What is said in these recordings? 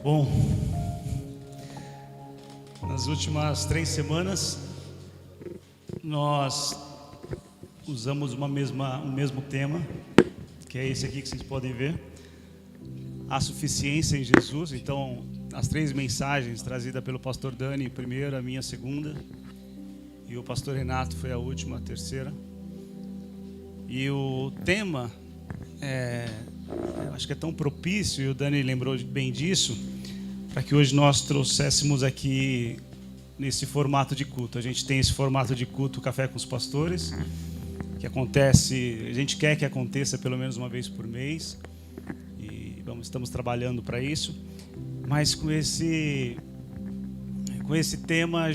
Bom, nas últimas 3 semanas nós usamos um mesmo tema, que é esse aqui que vocês podem ver, a suficiência em Jesus. Então, as 3 mensagens trazidas pelo pastor Dani, a primeira, a minha, a segunda, e o pastor Renato foi a última, a terceira. E o tema acho que é tão propício, e o Dani lembrou bem disso, para que hoje nós trouxéssemos aqui nesse formato de culto. A gente tem esse formato de culto, Café com os Pastores, que acontece, a gente quer que aconteça pelo menos uma vez por mês, e estamos trabalhando para isso. Mas com esse tema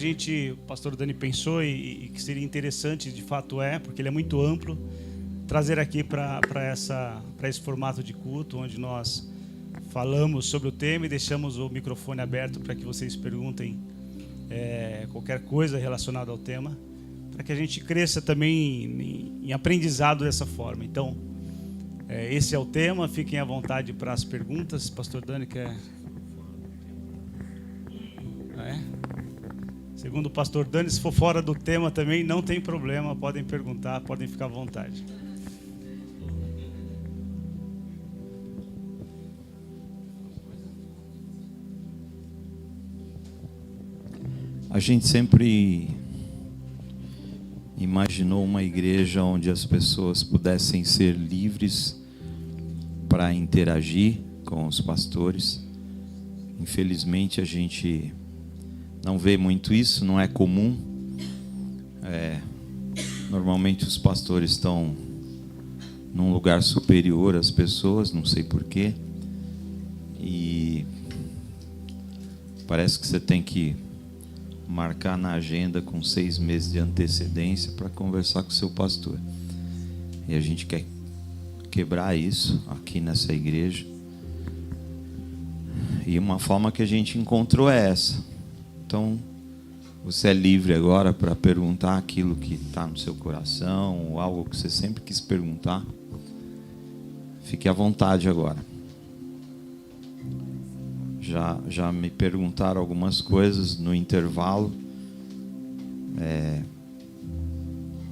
o pastor Dani pensou e que seria interessante, de fato porque ele é muito amplo, trazer aqui para esse formato de culto, onde nós falamos sobre o tema e deixamos o microfone aberto para que vocês perguntem qualquer coisa relacionada ao tema, para que a gente cresça também em aprendizado dessa forma. Então, esse é o tema, fiquem à vontade para as perguntas. Pastor Dani quer... Segundo o pastor Dani, se for fora do tema também não tem problema, podem perguntar, podem ficar à vontade. A gente sempre imaginou uma igreja onde as pessoas pudessem ser livres para interagir com os pastores. Infelizmente a gente não vê muito isso, não é comum. Normalmente os pastores estão num lugar superior às pessoas, não sei porquê. E parece que você tem que marcar na agenda com 6 meses de antecedência para conversar com o seu pastor. E a gente quer quebrar isso aqui nessa igreja. E uma forma que a gente encontrou é essa. Então, você é livre agora para perguntar aquilo que está no seu coração, ou algo que você sempre quis perguntar. Fique à vontade agora. Já me perguntaram algumas coisas no intervalo.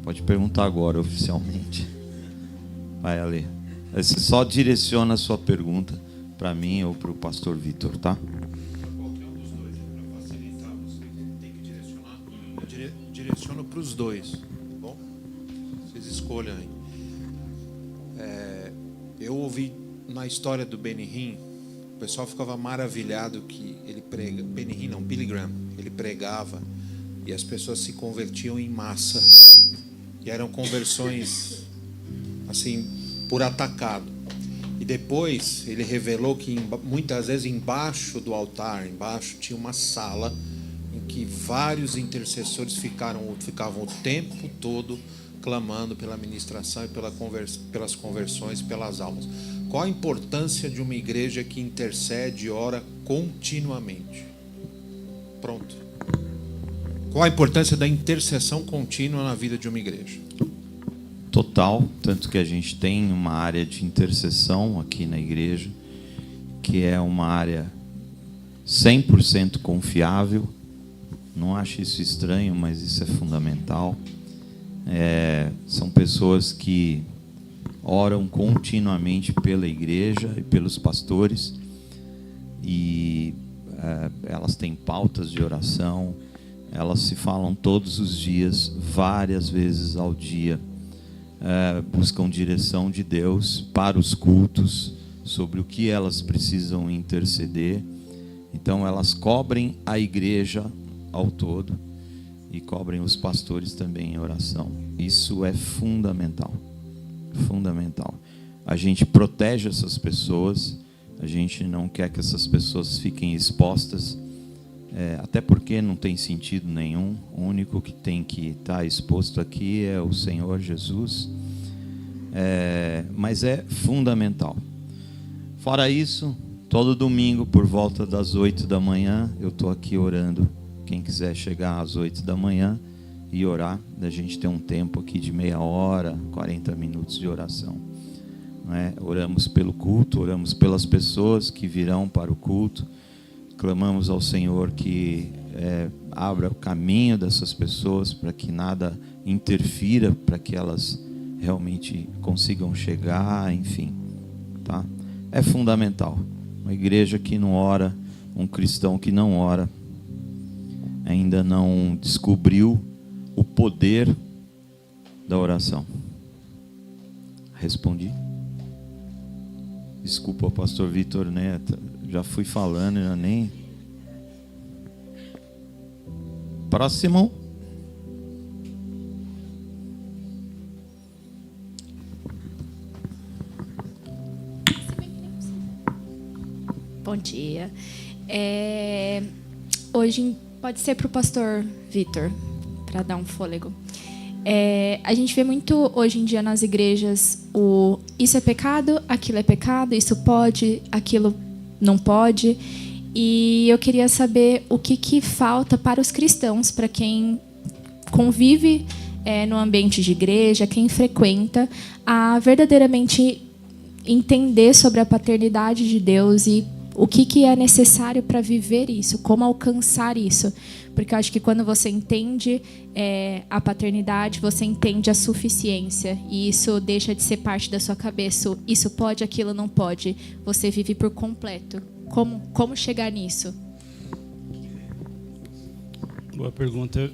Pode perguntar agora, oficialmente. Vai, Ale. Você só direciona a sua pergunta para mim ou para o pastor Vitor, tá? Qualquer um dos dois, para facilitar, você tem que direcionar. Eu direciono para os dois, tá bom? Vocês escolham aí. Eu ouvi na história do Benny Hinn, o pessoal ficava maravilhado que ele prega. Benny Hinn não, Billy Graham. Ele pregava e as pessoas se convertiam em massa. E eram conversões assim por atacado. E depois ele revelou que muitas vezes embaixo do altar, embaixo tinha uma sala em que vários intercessores ficavam o tempo todo clamando pela ministração e pelas conversões, pelas almas. Qual a importância de uma igreja que intercede e ora continuamente? Pronto. Qual a importância da intercessão contínua na vida de uma igreja? Total, tanto que a gente tem uma área de intercessão aqui na igreja, que é uma área 100% confiável. Não acho isso estranho, mas isso é fundamental. São pessoas que oram continuamente pela igreja e pelos pastores, e elas têm pautas de oração, elas se falam todos os dias, várias vezes ao dia, buscam direção de Deus para os cultos, sobre o que elas precisam interceder. Então elas cobrem a igreja ao todo e cobrem os pastores também em oração. Isso é fundamental. Fundamental. A gente protege essas pessoas, a gente não quer que essas pessoas fiquem expostas, até porque não tem sentido nenhum. O único que tem que estar exposto aqui é o Senhor Jesus, mas é fundamental. Fora isso, todo domingo por volta das 8 da manhã eu estou aqui orando. Quem quiser chegar às 8 da manhã e orar, a gente tem um tempo aqui de meia hora, 40 minutos de oração. Oramos pelo culto, oramos pelas pessoas que virão para o culto, clamamos ao Senhor que abra o caminho dessas pessoas para que nada interfira, para que elas realmente consigam chegar, enfim, tá? É fundamental. Uma igreja que não ora, um cristão que não ora, ainda não descobriu o poder da oração. Respondi? Desculpa, pastor Vitor Neto, já fui falando, já nem... Próximo. Bom dia. Hoje pode ser para o pastor Vitor, para dar um fôlego. A gente vê muito hoje em dia nas igrejas isso é pecado, aquilo é pecado, isso pode, aquilo não pode. E eu queria saber o que falta para os cristãos, para quem convive no ambiente de igreja, quem frequenta, a verdadeiramente entender sobre a paternidade de Deus e o que é necessário para viver isso, como alcançar isso. Porque eu acho que quando você entende a paternidade, você entende a suficiência. E isso deixa de ser parte da sua cabeça. Isso pode, aquilo não pode. Você vive por completo. Como chegar nisso? Boa pergunta.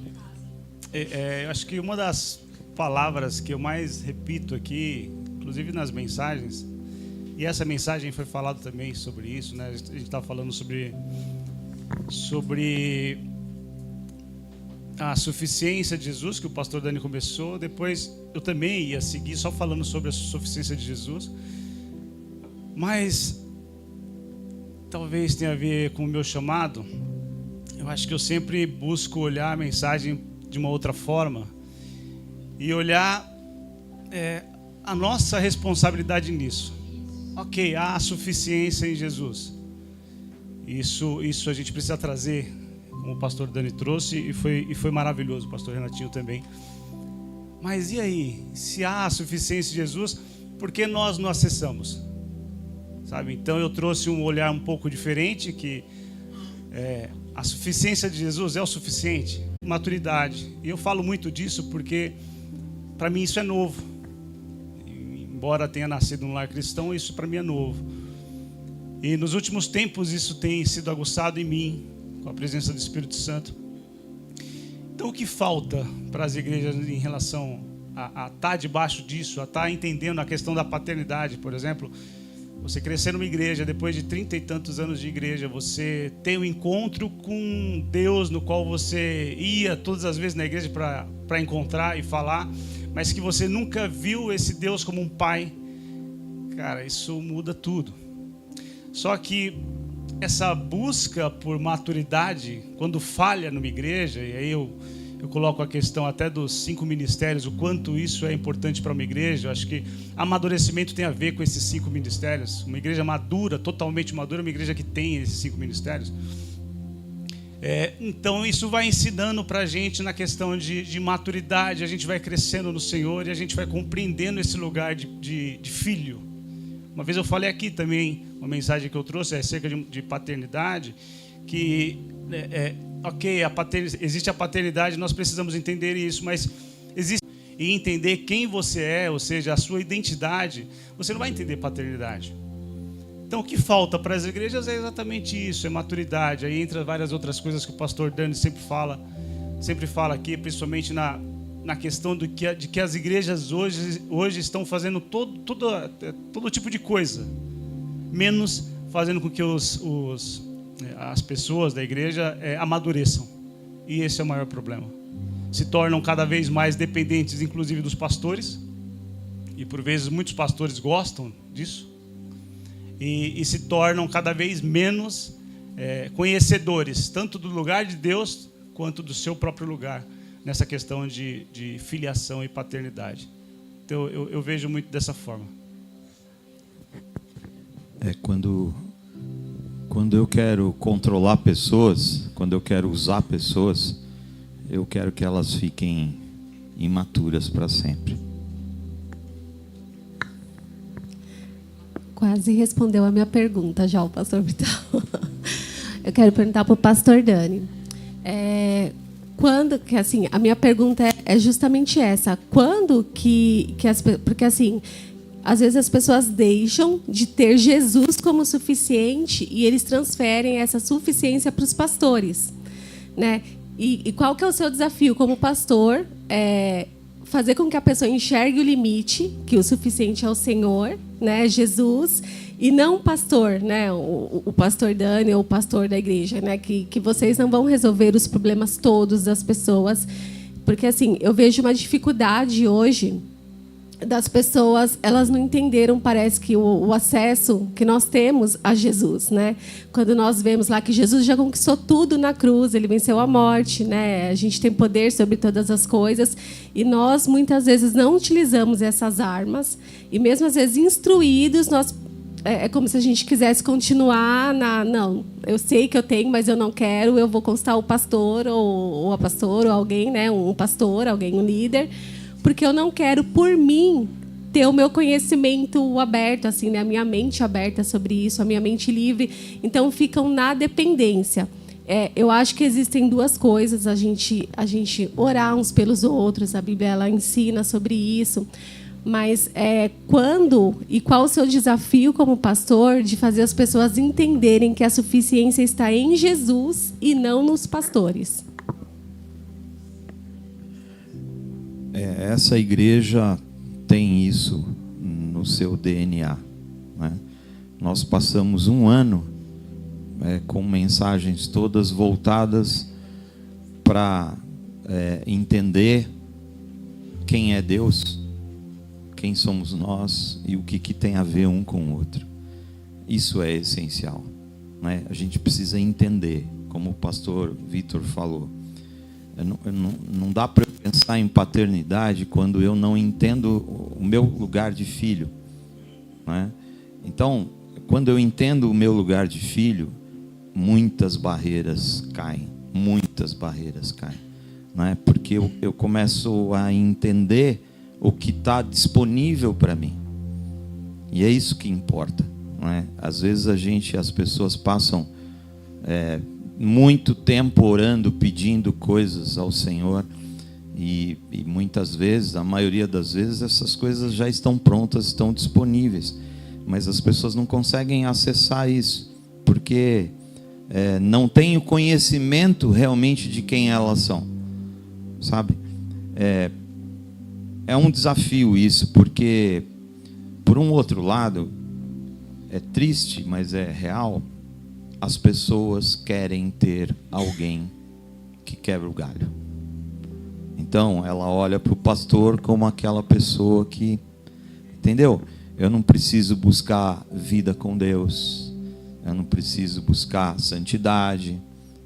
Eu acho que uma das palavras que eu mais repito aqui, inclusive nas mensagens, e essa mensagem foi falado também sobre isso, né? A gente estava falando sobre a suficiência de Jesus, que o pastor Dani começou. Depois eu também ia seguir só falando sobre a suficiência de Jesus. Mas talvez tenha a ver com o meu chamado. Eu acho que eu sempre busco olhar a mensagem de uma outra forma e olhar a nossa responsabilidade nisso. Ok, há suficiência em Jesus. Isso a gente precisa trazer, como o pastor Dani trouxe, e foi maravilhoso, o pastor Renatinho também. Mas e aí? Se há suficiência em Jesus, por que nós não acessamos? Sabe? Então eu trouxe um olhar um pouco diferente, que a suficiência de Jesus é o suficiente. Maturidade. E eu falo muito disso porque, para mim, isso é novo. Embora tenha nascido num lar cristão, isso para mim é novo. E nos últimos tempos isso tem sido aguçado em mim, com a presença do Espírito Santo. Então o que falta para as igrejas em relação a estar debaixo disso, a estar entendendo a questão da paternidade, por exemplo? Você crescer numa igreja, depois de 30 e tantos anos de igreja, você tem um encontro com Deus, no qual você ia todas as vezes na igreja para encontrar e falar, mas que você nunca viu esse Deus como um pai. Cara, isso muda tudo. Só que essa busca por maturidade, quando falha numa igreja, e aí eu coloco a questão até dos 5 ministérios, o quanto isso é importante para uma igreja. Eu acho que amadurecimento tem a ver com esses 5 ministérios. Uma igreja madura, totalmente madura, é uma igreja que tem esses 5 ministérios. Então isso vai ensinando para a gente na questão de maturidade. A gente vai crescendo no Senhor e a gente vai compreendendo esse lugar de filho. Uma vez eu falei aqui também, uma mensagem que eu trouxe acerca de paternidade, que ok, existe a paternidade, nós precisamos entender isso, mas existe e entender quem você é, ou seja, a sua identidade, você não vai entender paternidade. Então o que falta para as igrejas é exatamente isso, é maturidade. Aí entra várias outras coisas que o pastor Dani sempre fala aqui, principalmente na questão de que as igrejas hoje estão fazendo todo tipo de coisa, menos fazendo com que as pessoas da igreja amadureçam. E esse é o maior problema. Se tornam cada vez mais dependentes, inclusive dos pastores, e por vezes muitos pastores gostam disso, e se tornam cada vez menos conhecedores, tanto do lugar de Deus, quanto do seu próprio lugar, nessa questão de filiação e paternidade. Então eu vejo muito dessa forma. Quando eu quero controlar pessoas, quando eu quero usar pessoas, eu quero que elas fiquem imaturas para sempre. Quase respondeu a minha pergunta já, o pastor Vital. Eu quero perguntar para o pastor Dani. Quando que assim, a minha pergunta é justamente essa. Quando porque assim, às vezes as pessoas deixam de ter Jesus como suficiente e eles transferem essa suficiência para os pastores, né? E qual que é o seu desafio como pastor? Fazer com que a pessoa enxergue o limite, que o suficiente é o Senhor, né, Jesus, e não o pastor, né, o pastor Dani ou o pastor da igreja, né, que vocês não vão resolver os problemas todos das pessoas, porque assim, eu vejo uma dificuldade hoje das pessoas, elas não entenderam, parece que o acesso que nós temos a Jesus, né? Quando nós vemos lá que Jesus já conquistou tudo na cruz, ele venceu a morte, né? A gente tem poder sobre todas as coisas e nós muitas vezes não utilizamos essas armas e mesmo às vezes instruídos, nós é como se a gente quisesse continuar não, eu sei que eu tenho, mas eu não quero, eu vou consultar o pastor ou a pastora ou alguém, né? Um pastor, alguém, um líder, porque eu não quero, por mim, ter o meu conhecimento aberto, assim, né? A minha mente aberta sobre isso, a minha mente livre. Então, ficam na dependência. Eu acho que existem duas coisas. A gente orar uns pelos outros, a Bíblia ela ensina sobre isso. Mas quando e qual o seu desafio como pastor de fazer as pessoas entenderem que a suficiência está em Jesus e não nos pastores? Essa igreja tem isso no seu DNA, né? Nós passamos um ano com mensagens todas voltadas para entender quem é Deus, quem somos nós e o que tem a ver um com o outro. Isso é essencial, né? A gente precisa entender, como o pastor Vitor falou. Não dá para eu pensar em paternidade quando eu não entendo o meu lugar de filho, né? Então, quando eu entendo o meu lugar de filho, muitas barreiras caem, né? Porque eu começo a entender o que está disponível para mim, e é isso que importa, né? Às vezes as pessoas passam muito tempo orando, pedindo coisas ao Senhor, e muitas vezes, a maioria das vezes, essas coisas já estão prontas, estão disponíveis, mas as pessoas não conseguem acessar isso, porque não têm o conhecimento realmente de quem elas são, sabe? É um desafio isso, porque, por um outro lado, é triste, mas é real. As pessoas querem ter alguém que quebra o galho. Então, ela olha para o pastor como aquela pessoa que, entendeu? Eu não preciso buscar vida com Deus, eu não preciso buscar santidade,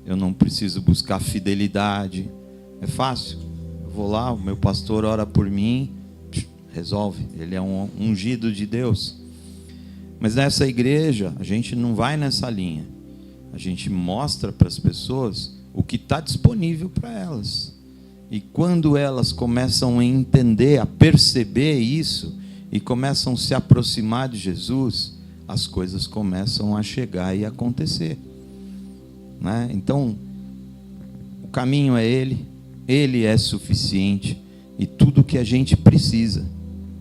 eu não preciso buscar fidelidade. É fácil. Eu vou lá, o meu pastor ora por mim, resolve. Ele é um ungido de Deus. Mas nessa igreja, a gente não vai nessa linha. A gente mostra para as pessoas o que está disponível para elas. E quando elas começam a entender, a perceber isso, e começam a se aproximar de Jesus, as coisas começam a chegar e acontecer, né? Então, o caminho é Ele, Ele é suficiente, e tudo que a gente precisa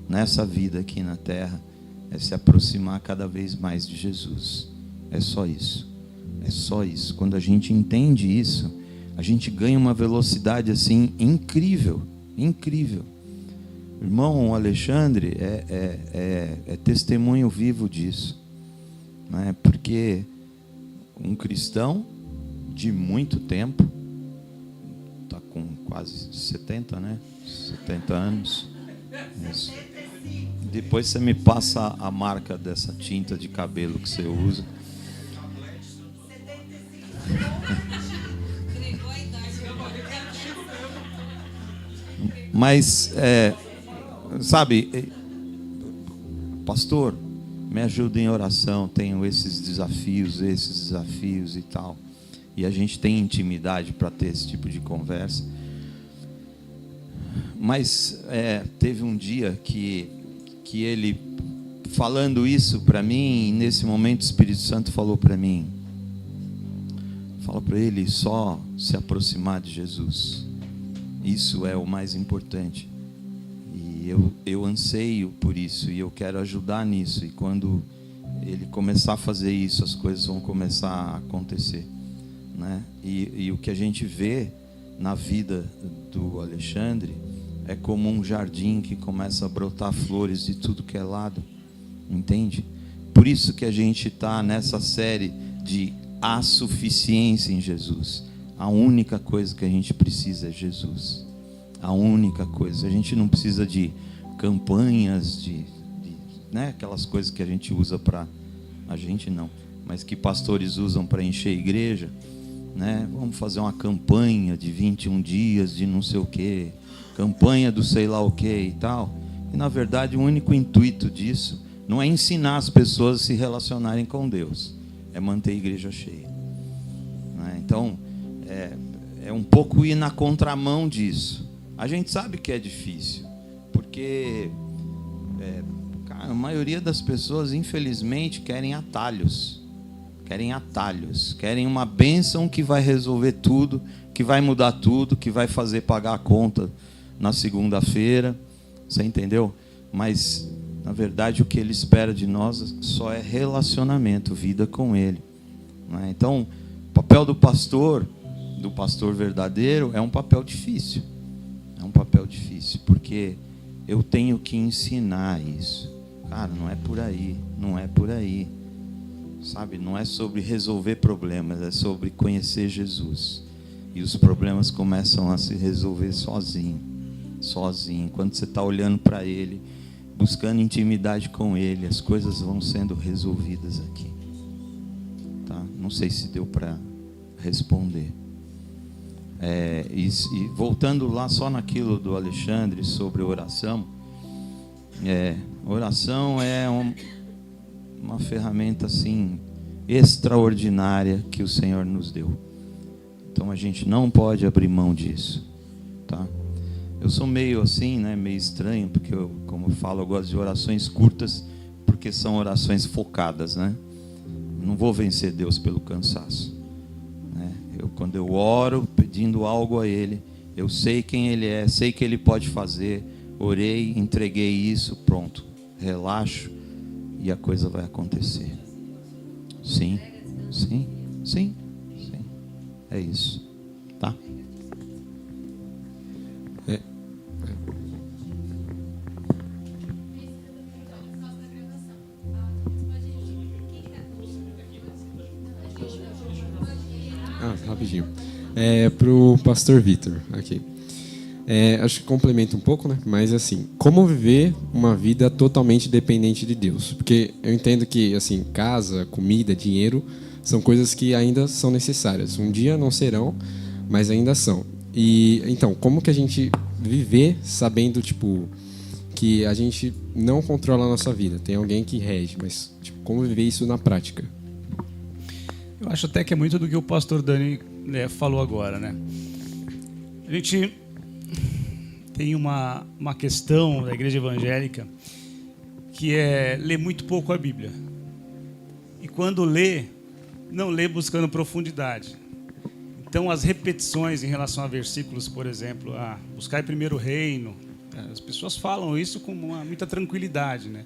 nessa vida aqui na terra é se aproximar cada vez mais de Jesus. É só isso. É só isso. Quando a gente entende isso, a gente ganha uma velocidade assim incrível, incrível. O irmão Alexandre é testemunho vivo disso, né? Porque um cristão de muito tempo, está com quase 70, né? 70 anos. Isso. Depois você me passa a marca dessa tinta de cabelo que você usa. Mas, sabe, pastor, me ajuda em oração, tenho esses desafios e tal. E a gente tem intimidade para ter esse tipo de conversa. Mas teve um dia que ele, falando isso para mim, e nesse momento o Espírito Santo falou para mim: Fala para ele só se aproximar de Jesus. Isso é o mais importante. E eu anseio por isso, e eu quero ajudar nisso. E quando ele começar a fazer isso, as coisas vão começar a acontecer, né? E o que a gente vê na vida do Alexandre é como um jardim que começa a brotar flores de tudo que é lado, entende? Por isso que a gente está nessa série de a suficiência em Jesus. A única coisa que a gente precisa é Jesus. A única coisa. A gente não precisa de campanhas, né? Aquelas coisas que a gente usa para... A gente não, mas que pastores usam para encher a igreja, né? Vamos fazer uma campanha de 21 dias de não sei o quê, campanha do sei lá o quê e tal. E na verdade o único intuito disso não é ensinar as pessoas a se relacionarem com Deus, é manter a igreja cheia, né? Então é um pouco ir na contramão disso. A gente sabe que é difícil, porque a maioria das pessoas, infelizmente, querem atalhos. Querem uma bênção que vai resolver tudo, que vai mudar tudo, que vai fazer pagar a conta na segunda-feira. Você entendeu? Mas, na verdade, o que ele espera de nós só é relacionamento, vida com ele, né? Então, o papel do pastor verdadeiro, é um papel difícil. É um papel difícil, porque eu tenho que ensinar isso. Cara, não é por aí, sabe? Não é sobre resolver problemas, é sobre conhecer Jesus. E os problemas começam a se resolver sozinho. Quando você está olhando para Ele, buscando intimidade com Ele, as coisas vão sendo resolvidas aqui, tá? Não sei se deu para responder. E voltando lá só naquilo do Alexandre sobre oração, oração é uma ferramenta assim extraordinária que o Senhor nos deu. Então a gente não pode abrir mão disso, tá? Eu sou meio assim, né, meio estranho, porque como eu falo, eu gosto de orações curtas, porque são orações focadas, né? Não vou vencer Deus pelo cansaço, né? Quando eu oro pedindo algo a Ele, eu sei quem Ele é, sei que Ele pode fazer. Orei, entreguei isso, pronto, relaxo e a coisa vai acontecer. Sim. É isso, tá? Rapidinho. Para o pastor Vitor aqui. Acho que complementa um pouco, né? Mas assim, como viver uma vida totalmente dependente de Deus? Porque eu entendo que assim, casa, comida, dinheiro são coisas que ainda são necessárias. Um dia não serão, mas ainda são. E então, como que a gente viver sabendo que a gente não controla a nossa vida? Tem alguém que rege, mas como viver isso na prática? Eu acho até que é muito do que o pastor Dani falou agora, né? A gente tem uma questão da igreja evangélica que é ler muito pouco a Bíblia. E quando lê, não lê buscando profundidade. Então, as repetições em relação a versículos, por exemplo, buscar primeiro o reino, as pessoas falam isso com muita tranquilidade, né?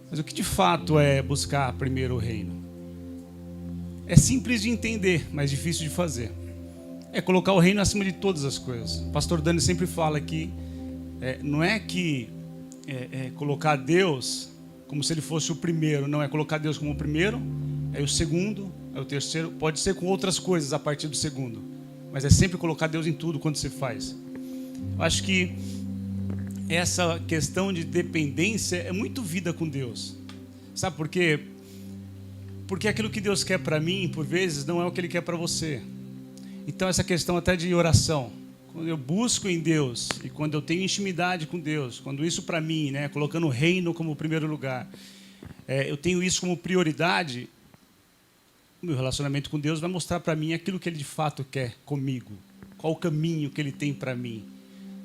Mas o que de fato é buscar primeiro o reino? É simples de entender, mas difícil de fazer. É colocar o reino acima de todas as coisas. O pastor Dani sempre fala que não é que colocar Deus como se ele fosse o primeiro. Não, é colocar Deus como o primeiro, aí o segundo, aí o terceiro. Pode ser com outras coisas a partir do segundo. Mas é sempre colocar Deus em tudo quando você faz. Eu acho que essa questão de dependência é muito vida com Deus. Sabe por quê? Porque aquilo que Deus quer para mim, por vezes, não é o que Ele quer para você. Então, essa questão até de oração. Quando eu busco em Deus e quando eu tenho intimidade com Deus, quando isso para mim, né, colocando o reino como primeiro lugar, eu tenho isso como prioridade, o meu relacionamento com Deus vai mostrar para mim aquilo que Ele de fato quer comigo. Qual o caminho que Ele tem para mim.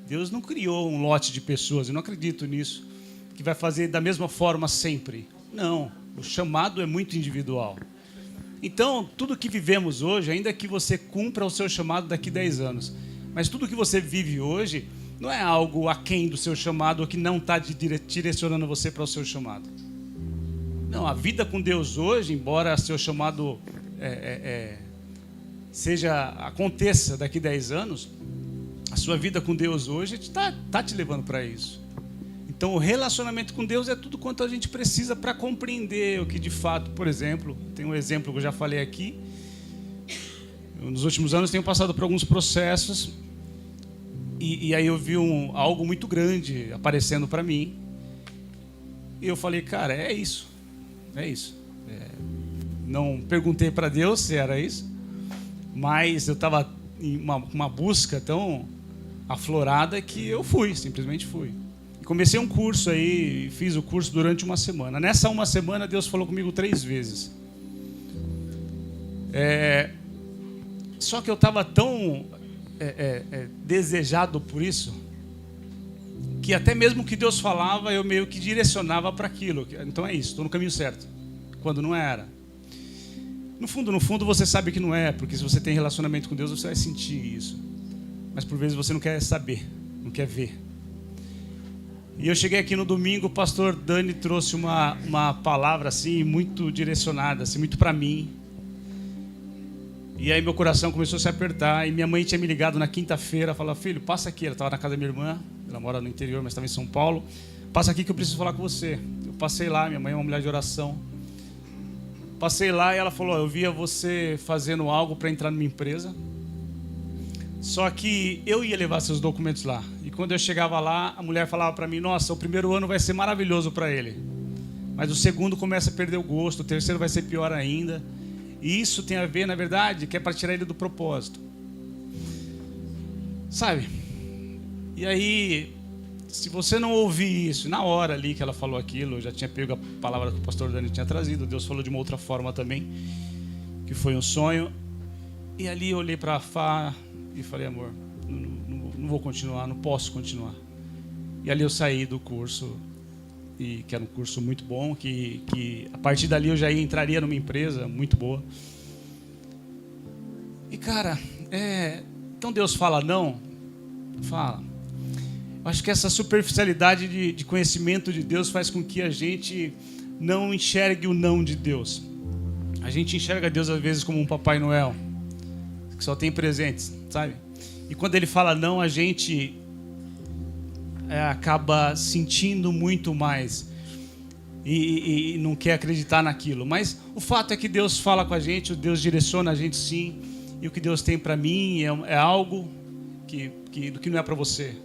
Deus não criou um lote de pessoas, eu não acredito nisso, que vai fazer da mesma forma sempre. Não, o chamado é muito individual. Então, tudo que vivemos hoje, ainda que você cumpra o seu chamado daqui 10 anos, mas tudo que você vive hoje não é algo aquém do seu chamado ou que não está direcionando você para o seu chamado. Não, a vida com Deus hoje, embora seu chamado aconteça daqui 10 anos, a sua vida com Deus hoje está te levando para isso. Então, o relacionamento com Deus é tudo quanto a gente precisa para compreender o que de fato, por exemplo, tem um exemplo que eu já falei aqui. Eu, nos últimos anos, tenho passado por alguns processos e aí eu vi algo muito grande aparecendo para mim. E eu falei, cara, é isso. Não perguntei para Deus se era isso, mas eu estava em uma busca tão aflorada que eu simplesmente fui. Comecei um curso aí, fiz o curso durante uma semana. Nessa uma semana, Deus falou comigo 3 vezes. Só que eu estava tão desejado por isso, que até mesmo que Deus falava, eu meio que direcionava para aquilo. Então é isso, estou no caminho certo. Quando não era. No fundo, você sabe que não é, porque se você tem relacionamento com Deus, você vai sentir isso. Mas por vezes você não quer saber, não quer ver. E eu cheguei aqui no domingo, o pastor Dani trouxe uma palavra assim, muito direcionada, assim, muito para mim. E aí meu coração começou a se apertar. E minha mãe tinha me ligado na quinta-feira, falou, filho, passa aqui. Ela estava na casa da minha irmã, ela mora no interior, mas estava em São Paulo. Passa aqui que eu preciso falar com você. Eu passei lá, minha mãe é uma mulher de oração. Passei lá e ela falou, eu via você fazendo algo para entrar numa empresa. Só que eu ia levar seus documentos lá. E quando eu chegava lá, a mulher falava para mim, nossa, o primeiro ano vai ser maravilhoso para ele. Mas o segundo começa a perder o gosto, o terceiro vai ser pior ainda. E isso tem a ver, na verdade, que é para tirar ele do propósito. Sabe? E aí, se você não ouvir isso, na hora ali que ela falou aquilo, eu já tinha pego a palavra que o pastor Dani tinha trazido, Deus falou de uma outra forma também, que foi um sonho. E ali eu olhei para a Fá e falei, amor, não vou continuar, não posso continuar. E ali eu saí do curso, que era um curso muito bom, que a partir dali eu já entraria numa empresa muito boa. E cara, então Deus fala não? Fala. Eu acho que essa superficialidade de conhecimento de Deus faz com que a gente não enxergue o não de Deus. A gente enxerga Deus às vezes como um Papai Noel, que só tem presentes, sabe? E quando ele fala não, a gente acaba sentindo muito mais e não quer acreditar naquilo. Mas o fato é que Deus fala com a gente, Deus direciona a gente sim, e o que Deus tem para mim é algo que não é para você.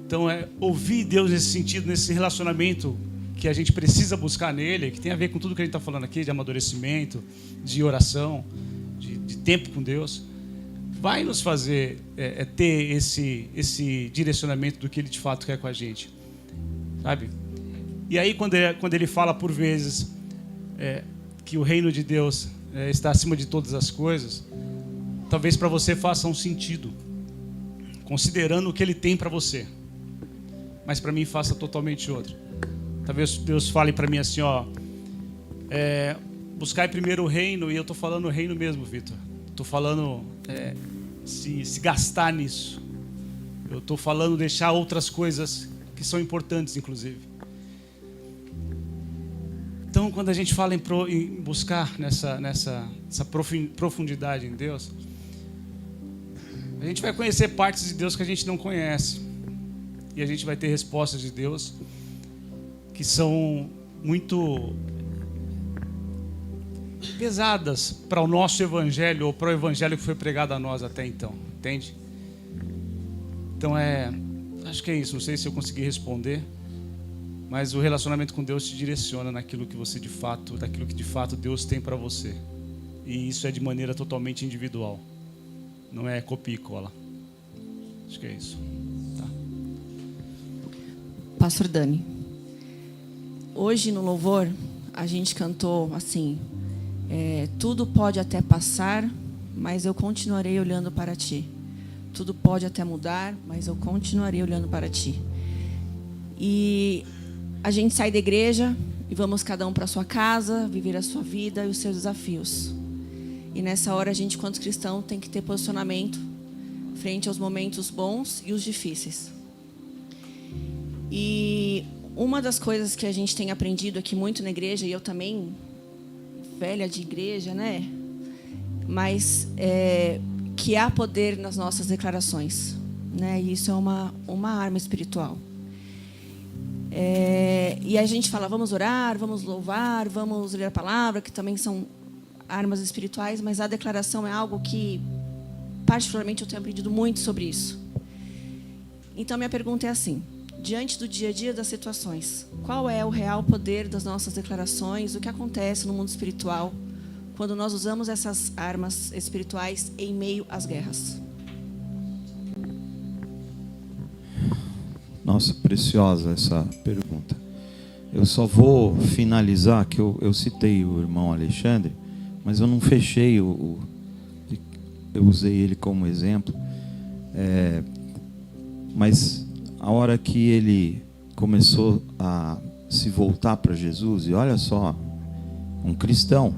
Então ouvir Deus nesse sentido, nesse relacionamento que a gente precisa buscar nele, que tem a ver com tudo que a gente está falando aqui, de amadurecimento, de oração, de tempo com Deus, vai nos fazer ter esse direcionamento do que ele de fato quer com a gente, sabe? E aí quando ele fala por vezes que o reino de Deus está acima de todas as coisas, talvez para você faça um sentido, considerando o que ele tem para você, mas para mim faça totalmente outro. Talvez Deus fale para mim assim, buscar primeiro o reino, e eu estou falando o reino mesmo, Vitor. Estou falando se gastar nisso. Eu estou falando deixar outras coisas que são importantes, inclusive. Então, quando a gente fala em buscar nessa profundidade em Deus, a gente vai conhecer partes de Deus que a gente não conhece. E a gente vai ter respostas de Deus que são muito pesadas para o nosso evangelho ou para o evangelho que foi pregado a nós até então, entende? Então acho que é isso, não sei se eu consegui responder, mas o relacionamento com Deus te direciona naquilo que você daquilo que de fato Deus tem para você, e isso é de maneira totalmente individual, não é copia e cola. Acho que é isso. Tá. Pastor Dani, hoje no louvor a gente cantou assim, tudo pode até passar, mas eu continuarei olhando para ti. Tudo pode até mudar, mas eu continuarei olhando para ti. E a gente sai da igreja e vamos cada um para a sua casa, viver a sua vida e os seus desafios. E nessa hora a gente, enquanto cristão, tem que ter posicionamento frente aos momentos bons e os difíceis. E uma das coisas que a gente tem aprendido aqui muito na igreja, e eu também, velha de igreja, né? Mas que há poder nas nossas declarações, né? E isso é uma arma espiritual. E a gente fala, vamos orar, vamos louvar, vamos ler a palavra, que também são armas espirituais, mas a declaração é algo que, particularmente, eu tenho aprendido muito sobre isso. Então, minha pergunta é assim: diante do dia a dia das situações, qual é o real poder das nossas declarações? O que acontece no mundo espiritual quando nós usamos essas armas espirituais em meio às guerras? Nossa, preciosa essa pergunta. Eu só vou finalizar, que eu citei o irmão Alexandre, mas eu não fechei eu usei ele como exemplo. Mas a hora que ele começou a se voltar para Jesus, e olha só, um cristão,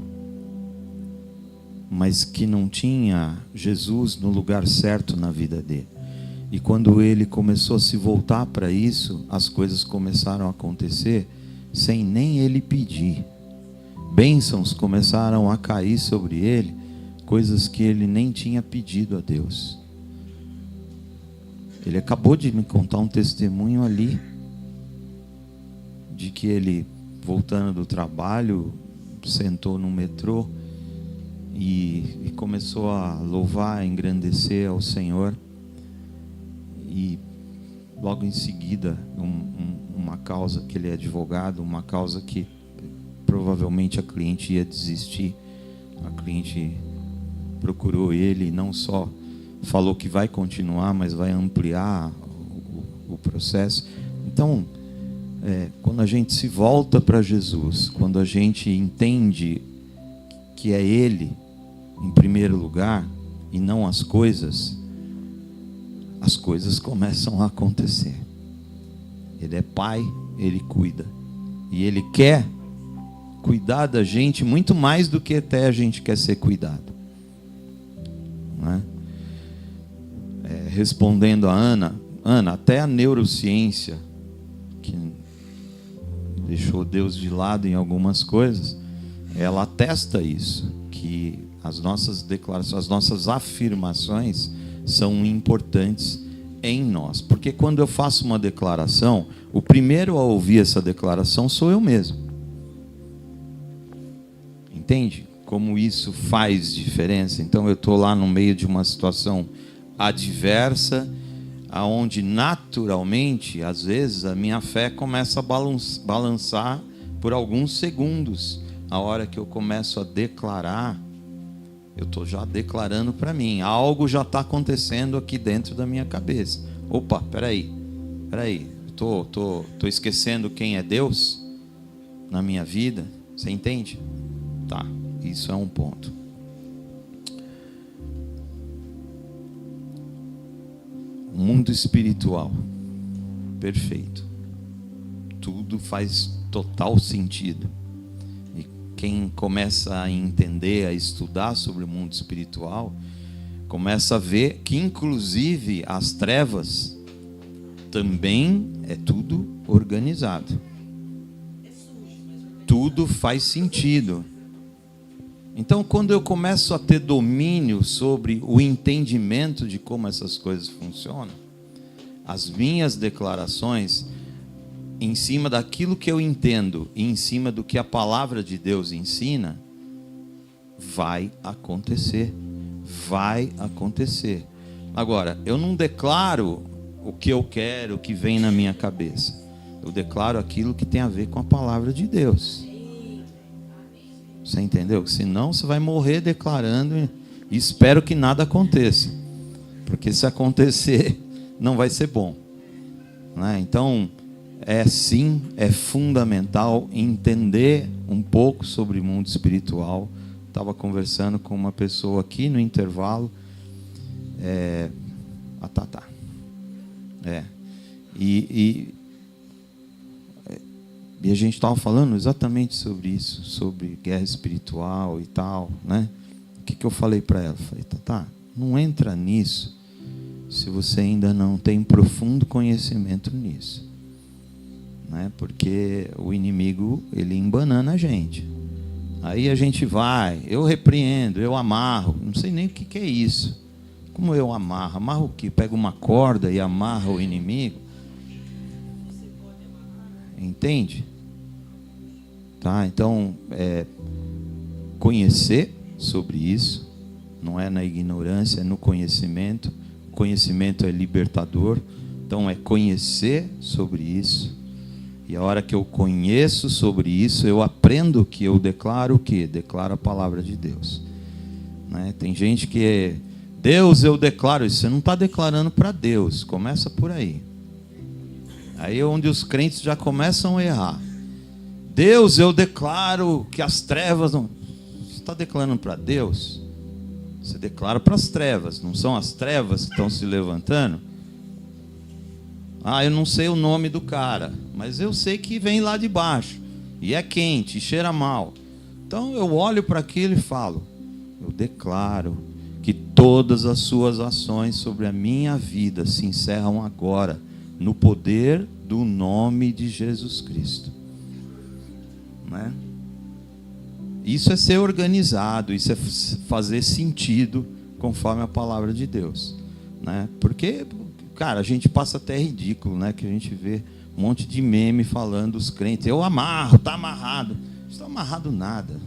mas que não tinha Jesus no lugar certo na vida dele. E quando ele começou a se voltar para isso, as coisas começaram a acontecer sem nem ele pedir. Bênçãos começaram a cair sobre ele, coisas que ele nem tinha pedido a Deus. Ele acabou de me contar um testemunho ali, de que ele, voltando do trabalho, sentou no metrô e começou a louvar, a engrandecer ao Senhor. E logo em seguida, uma causa que ele é advogado, uma causa que provavelmente a cliente ia desistir. A cliente procurou ele e não só falou que vai continuar, mas vai ampliar o processo. Então, quando a gente se volta para Jesus, quando a gente entende que é Ele em primeiro lugar e não as coisas começam a acontecer. Ele é Pai, Ele cuida. E Ele quer cuidar da gente muito mais do que até a gente quer ser cuidado. Não é? Respondendo a Ana, até a neurociência, que deixou Deus de lado em algumas coisas, ela atesta isso, que as nossas declarações, as nossas afirmações são importantes em nós. Porque quando eu faço uma declaração, o primeiro a ouvir essa declaração sou eu mesmo. Entende como isso faz diferença? Então eu estou lá no meio de uma situação adversa, aonde naturalmente, às vezes, a minha fé começa a balançar por alguns segundos. A hora que eu começo a declarar, eu estou já declarando para mim, algo já está acontecendo aqui dentro da minha cabeça. Opa, peraí, estou esquecendo quem é Deus na minha vida. Você entende? Tá, isso é um ponto. O mundo espiritual, perfeito. Tudo faz total sentido. E quem começa a entender, a estudar sobre o mundo espiritual, começa a ver que inclusive as trevas também é tudo organizado. Tudo faz sentido. Então, quando eu começo a ter domínio sobre o entendimento de como essas coisas funcionam, as minhas declarações, em cima daquilo que eu entendo e em cima do que a palavra de Deus ensina, vai acontecer. Vai acontecer. Agora, eu não declaro o que eu quero, o que vem na minha cabeça. Eu declaro aquilo que tem a ver com a palavra de Deus. Você entendeu? Senão você vai morrer declarando e espero que nada aconteça. Porque se acontecer, não vai ser bom. Né? Então, sim, é fundamental entender um pouco sobre o mundo espiritual. Estava conversando com uma pessoa aqui no intervalo. A Tatá. E a gente estava falando exatamente sobre isso, sobre guerra espiritual e tal, né? que eu falei para ela? Falei, Tatá, não entra nisso se você ainda não tem profundo conhecimento nisso. Né? Porque o inimigo, ele embanana a gente. Aí a gente vai, eu repreendo, eu amarro. Não sei nem o que é isso. Como eu amarro? Amarro o quê? Pego uma corda e amarro o inimigo? Entende? Tá? Então, conhecer sobre isso, não é na ignorância, é no conhecimento. O conhecimento é libertador. Então, é conhecer sobre isso. E a hora que eu conheço sobre isso, eu aprendo que eu declaro o quê? Declaro a palavra de Deus. Né? Tem gente que, Deus eu declaro isso. Você não está declarando para Deus. Começa por aí. Aí é onde os crentes já começam a errar. Deus eu declaro que as trevas não... Você está declarando para Deus? Você declara para as trevas. Não são as trevas que estão se levantando? Eu não sei o nome do cara, mas eu sei que vem lá de baixo. E é quente, e cheira mal. Então eu olho para aquilo e falo, eu declaro que todas as suas ações sobre a minha vida se encerram agora, no poder do nome de Jesus Cristo. Né? Isso é ser organizado, isso é fazer sentido conforme a palavra de Deus. Né? Porque... Cara, a gente passa até ridículo, né? Que a gente vê um monte de meme falando dos crentes. Eu amarro, está amarrado. Não está amarrado nada.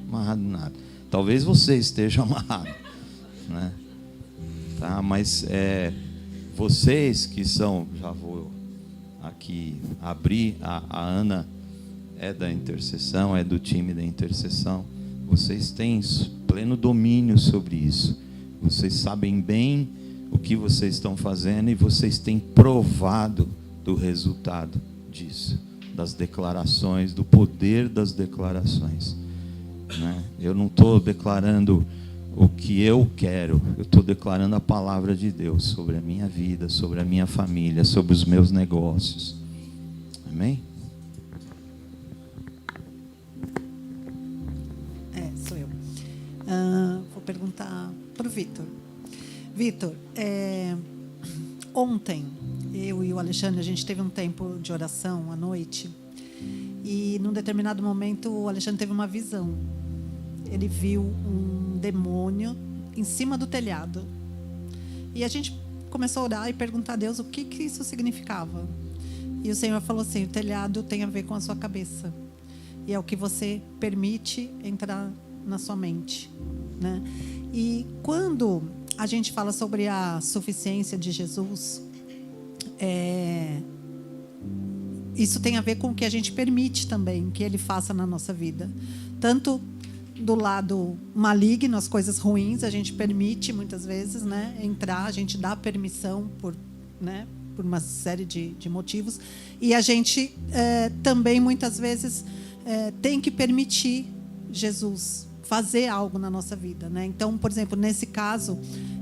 Amarrado nada. Talvez você esteja amarrado. Né? Tá? Mas vocês que são... Já vou aqui abrir. A Ana é da intercessão, é do time da intercessão. Vocês têm pleno domínio sobre isso. Vocês sabem bem o que vocês estão fazendo e vocês têm provado do resultado disso, das declarações, do poder das declarações. Né? Eu não estou declarando o que eu quero, eu estou declarando a palavra de Deus sobre a minha vida, sobre a minha família, sobre os meus negócios. Amém? Sou eu. Vou perguntar para o Vitor. Vitor, ontem, eu e o Alexandre, a gente teve um tempo de oração à noite e, num determinado momento, o Alexandre teve uma visão. Ele viu um demônio em cima do telhado. E a gente começou a orar e perguntar a Deus o que isso significava. E o Senhor falou assim, o telhado tem a ver com a sua cabeça. E é o que você permite entrar na sua mente. Né? E quando... a gente fala sobre a suficiência de Jesus, isso tem a ver com o que a gente permite também que Ele faça na nossa vida. Tanto do lado maligno, as coisas ruins, a gente permite muitas vezes, né, entrar, a gente dá permissão por uma série de motivos. E a gente também muitas vezes tem que permitir Jesus fazer algo na nossa vida, né? Então, por exemplo, nesse caso,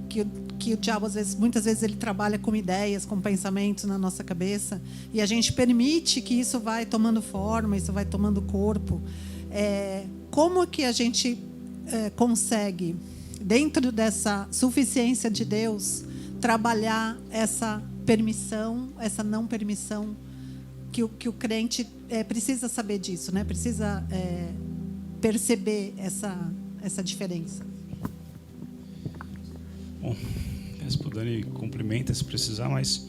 que o diabo, muitas vezes, ele trabalha com ideias, com pensamentos na nossa cabeça, e a gente permite que isso vai tomando forma, isso vai tomando corpo. Como que a gente consegue, dentro dessa suficiência de Deus, trabalhar essa permissão, essa não permissão, que o crente precisa saber disso, né? Precisa... perceber essa diferença. Bom, peço para o Dani complementa se precisar, mas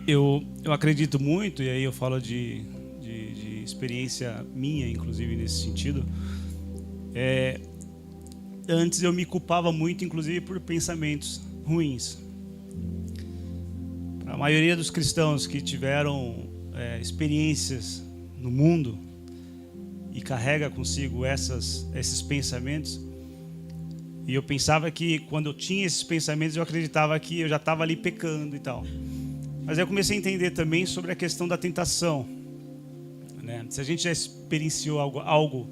eu acredito muito, e aí eu falo de experiência minha, inclusive, nesse sentido. Antes eu me culpava muito, inclusive, por pensamentos ruins. A maioria dos cristãos que tiveram experiências no mundo e carrega consigo esses pensamentos. E eu pensava que quando eu tinha esses pensamentos, eu acreditava que eu já estava ali pecando e tal. Mas aí eu comecei a entender também sobre a questão da tentação. Né? Se a gente já experienciou algo,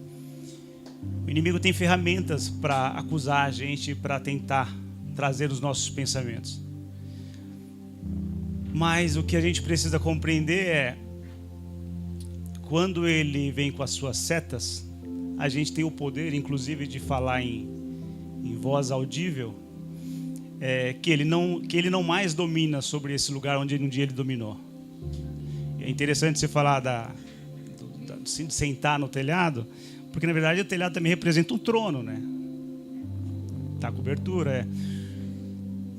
o inimigo tem ferramentas para acusar a gente, para tentar trazer os nossos pensamentos. Mas o que a gente precisa compreender é, quando ele vem com as suas setas, a gente tem o poder, inclusive, de falar em em voz audível, que ele não mais domina sobre esse lugar onde um dia ele dominou. É interessante você falar de sentar no telhado, porque na verdade o telhado também representa um trono, né? Tá, a cobertura,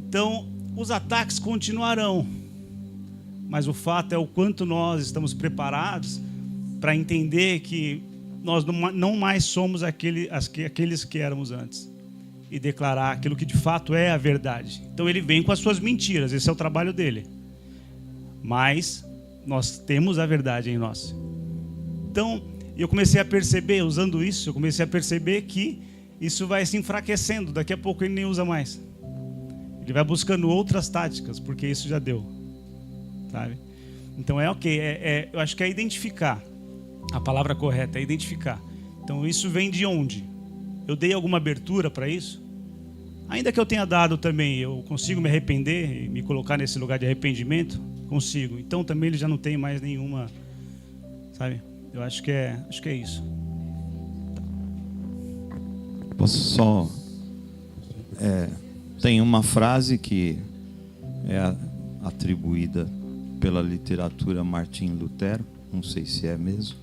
Então, os ataques continuarão, mas o fato é o quanto nós estamos preparados para entender que nós não mais somos aqueles que éramos antes, e declarar aquilo que de fato é a verdade. Então ele vem com as suas mentiras, esse é o trabalho dele, mas nós temos a verdade em nós. Então eu comecei a perceber, usando isso, que isso vai se enfraquecendo, daqui a pouco ele nem usa mais, ele vai buscando outras táticas, porque isso já deu, sabe? Então eu acho que é identificar, a palavra correta é identificar. Então isso vem de onde? Eu dei alguma abertura para isso? Ainda que eu tenha dado também, eu consigo me arrepender e me colocar nesse lugar de arrependimento? Consigo. Então também ele já não tem mais nenhuma, sabe? Eu acho que é isso. Posso só... tem uma frase que é atribuída pela literatura a Martim Lutero, não sei se é mesmo.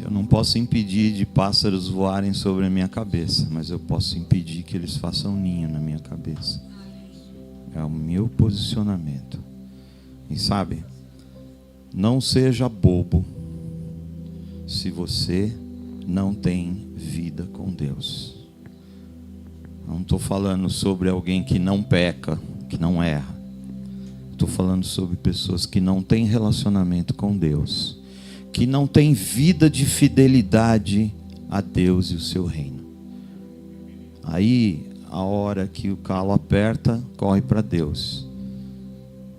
Eu não posso impedir de pássaros voarem sobre a minha cabeça, mas eu posso impedir que eles façam ninho na minha cabeça. É o meu posicionamento. E sabe, não seja bobo se você não tem vida com Deus. Não estou falando sobre alguém que não peca, que não erra. Estou falando sobre pessoas que não têm relacionamento com Deus, que não têm vida de fidelidade a Deus e o seu reino. Aí, a hora que o calo aperta, corre para Deus.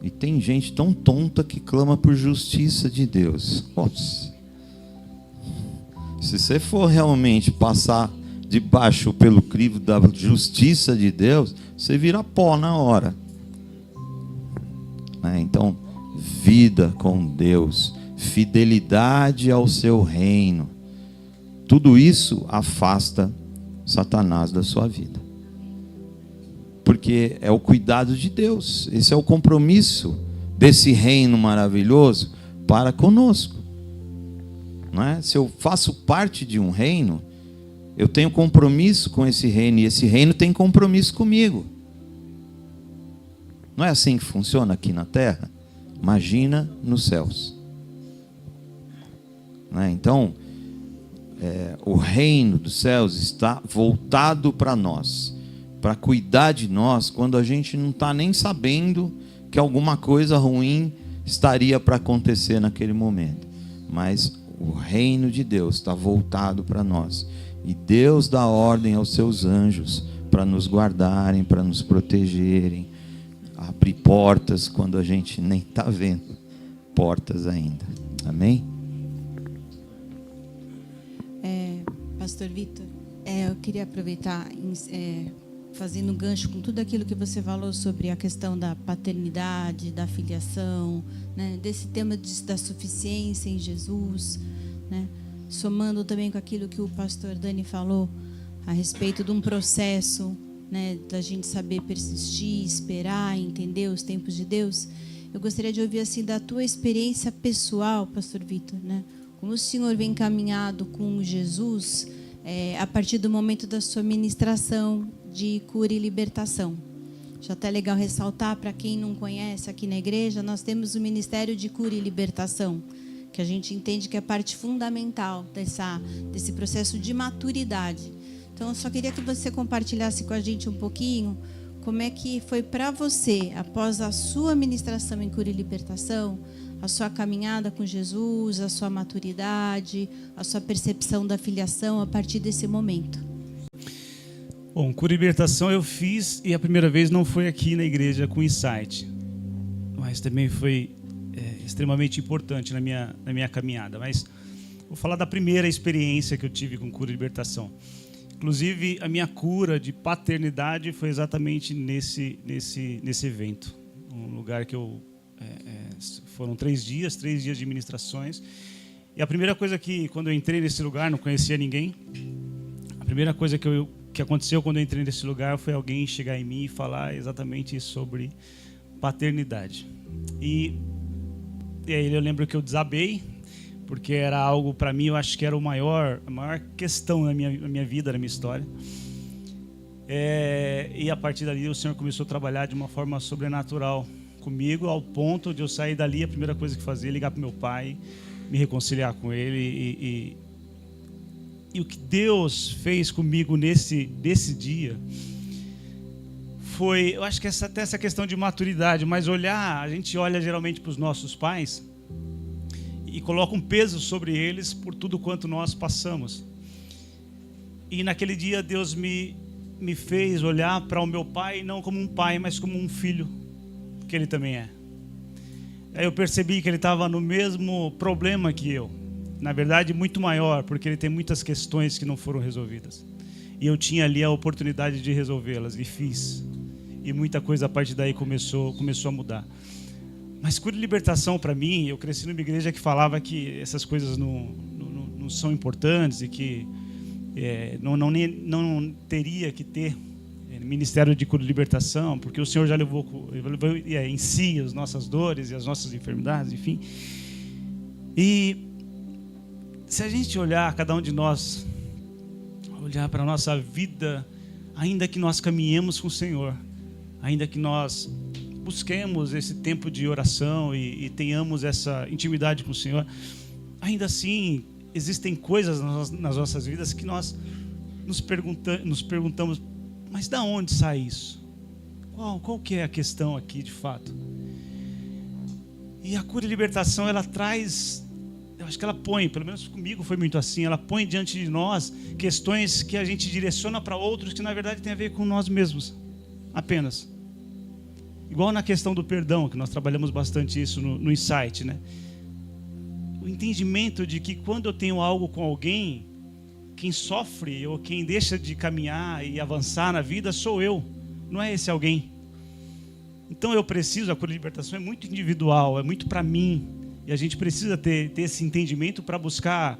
E tem gente tão tonta que clama por justiça de Deus. Nossa. Se você for realmente passar debaixo pelo crivo da justiça de Deus, você vira pó na hora. Então, vida com Deus, fidelidade ao seu reino, tudo isso afasta Satanás da sua vida. Porque é o cuidado de Deus, esse é o compromisso desse reino maravilhoso para conosco. Não é? Se eu faço parte de um reino, eu tenho compromisso com esse reino, e esse reino tem compromisso comigo. Não é assim que funciona aqui na terra? Imagina nos céus. Não é? Então, o reino dos céus está voltado para nós, para cuidar de nós quando a gente não está nem sabendo que alguma coisa ruim estaria para acontecer naquele momento. Mas o reino de Deus está voltado para nós. E Deus dá ordem aos seus anjos para nos guardarem, para nos protegerem, abrir portas quando a gente nem está vendo portas ainda. Amém? Pastor Vitor, eu queria aproveitar, fazendo um gancho com tudo aquilo que você falou sobre a questão da paternidade, da filiação, né, desse tema da suficiência em Jesus, né, somando também com aquilo que o pastor Dani falou a respeito de um processo, né, da gente saber persistir, esperar, entender os tempos de Deus. Eu gostaria de ouvir assim da tua experiência pessoal, pastor Vitor, né? Como o senhor vem caminhado com Jesus a partir do momento da sua ministração de cura e libertação. Já até legal ressaltar, para quem não conhece, aqui na igreja nós temos o Ministério de Cura e Libertação, que a gente entende que é parte fundamental desse processo de maturidade. Então, eu só queria que você compartilhasse com a gente um pouquinho como é que foi para você, após a sua ministração em cura e libertação, a sua caminhada com Jesus, a sua maturidade, a sua percepção da filiação a partir desse momento. Bom, cura e libertação eu fiz, e a primeira vez não foi aqui na igreja com Insight, mas também foi extremamente importante na minha caminhada. Mas vou falar da primeira experiência que eu tive com cura e libertação. Inclusive, a minha cura de paternidade foi exatamente nesse evento. Um lugar que foram 3 dias de ministrações. E a primeira coisa que, quando eu entrei nesse lugar, não conhecia ninguém. A primeira coisa que aconteceu quando eu entrei nesse lugar foi alguém chegar em mim e falar exatamente sobre paternidade. E aí eu lembro que eu desabei, porque era algo, para mim, eu acho que era a maior questão na minha vida, na minha história. E a partir dali o Senhor começou a trabalhar de uma forma sobrenatural comigo, ao ponto de eu sair dali, a primeira coisa que fazia é ligar para meu pai, me reconciliar com ele. E o que Deus fez comigo nesse dia foi, eu acho que até essa questão de maturidade, mas a gente olha geralmente para os nossos pais e coloca um peso sobre eles por tudo quanto nós passamos. E naquele dia Deus me fez olhar para o meu pai não como um pai, mas como um filho, que ele também é. Aí eu percebi que ele estava no mesmo problema que eu. Na verdade, muito maior, porque ele tem muitas questões que não foram resolvidas. E eu tinha ali a oportunidade de resolvê-las, e fiz. E muita coisa a partir daí começou a mudar. Mas cura e libertação, para mim, eu cresci numa igreja que falava que essas coisas não são importantes e que não teria que ter ministério de cura e libertação, porque o Senhor já levou em si as nossas dores e as nossas enfermidades, enfim. E se a gente olhar, cada um de nós, olhar para a nossa vida, ainda que nós caminhemos com o Senhor, ainda que nós busquemos esse tempo de oração e tenhamos essa intimidade com o Senhor, ainda assim existem coisas nas nossas vidas que nós nos perguntamos, mas de onde sai isso? Qual que é a questão aqui de fato? E a cura e libertação, ela traz, eu acho que ela põe, pelo menos comigo foi muito assim, ela põe diante de nós questões que a gente direciona para outros que na verdade tem a ver com nós mesmos, apenas. Igual na questão do perdão, que nós trabalhamos bastante isso no Insight, né? O entendimento de que quando eu tenho algo com alguém, quem sofre ou quem deixa de caminhar e avançar na vida sou eu, não é esse alguém. Então a cura e libertação é muito individual, é muito para mim. E a gente precisa ter esse entendimento para buscar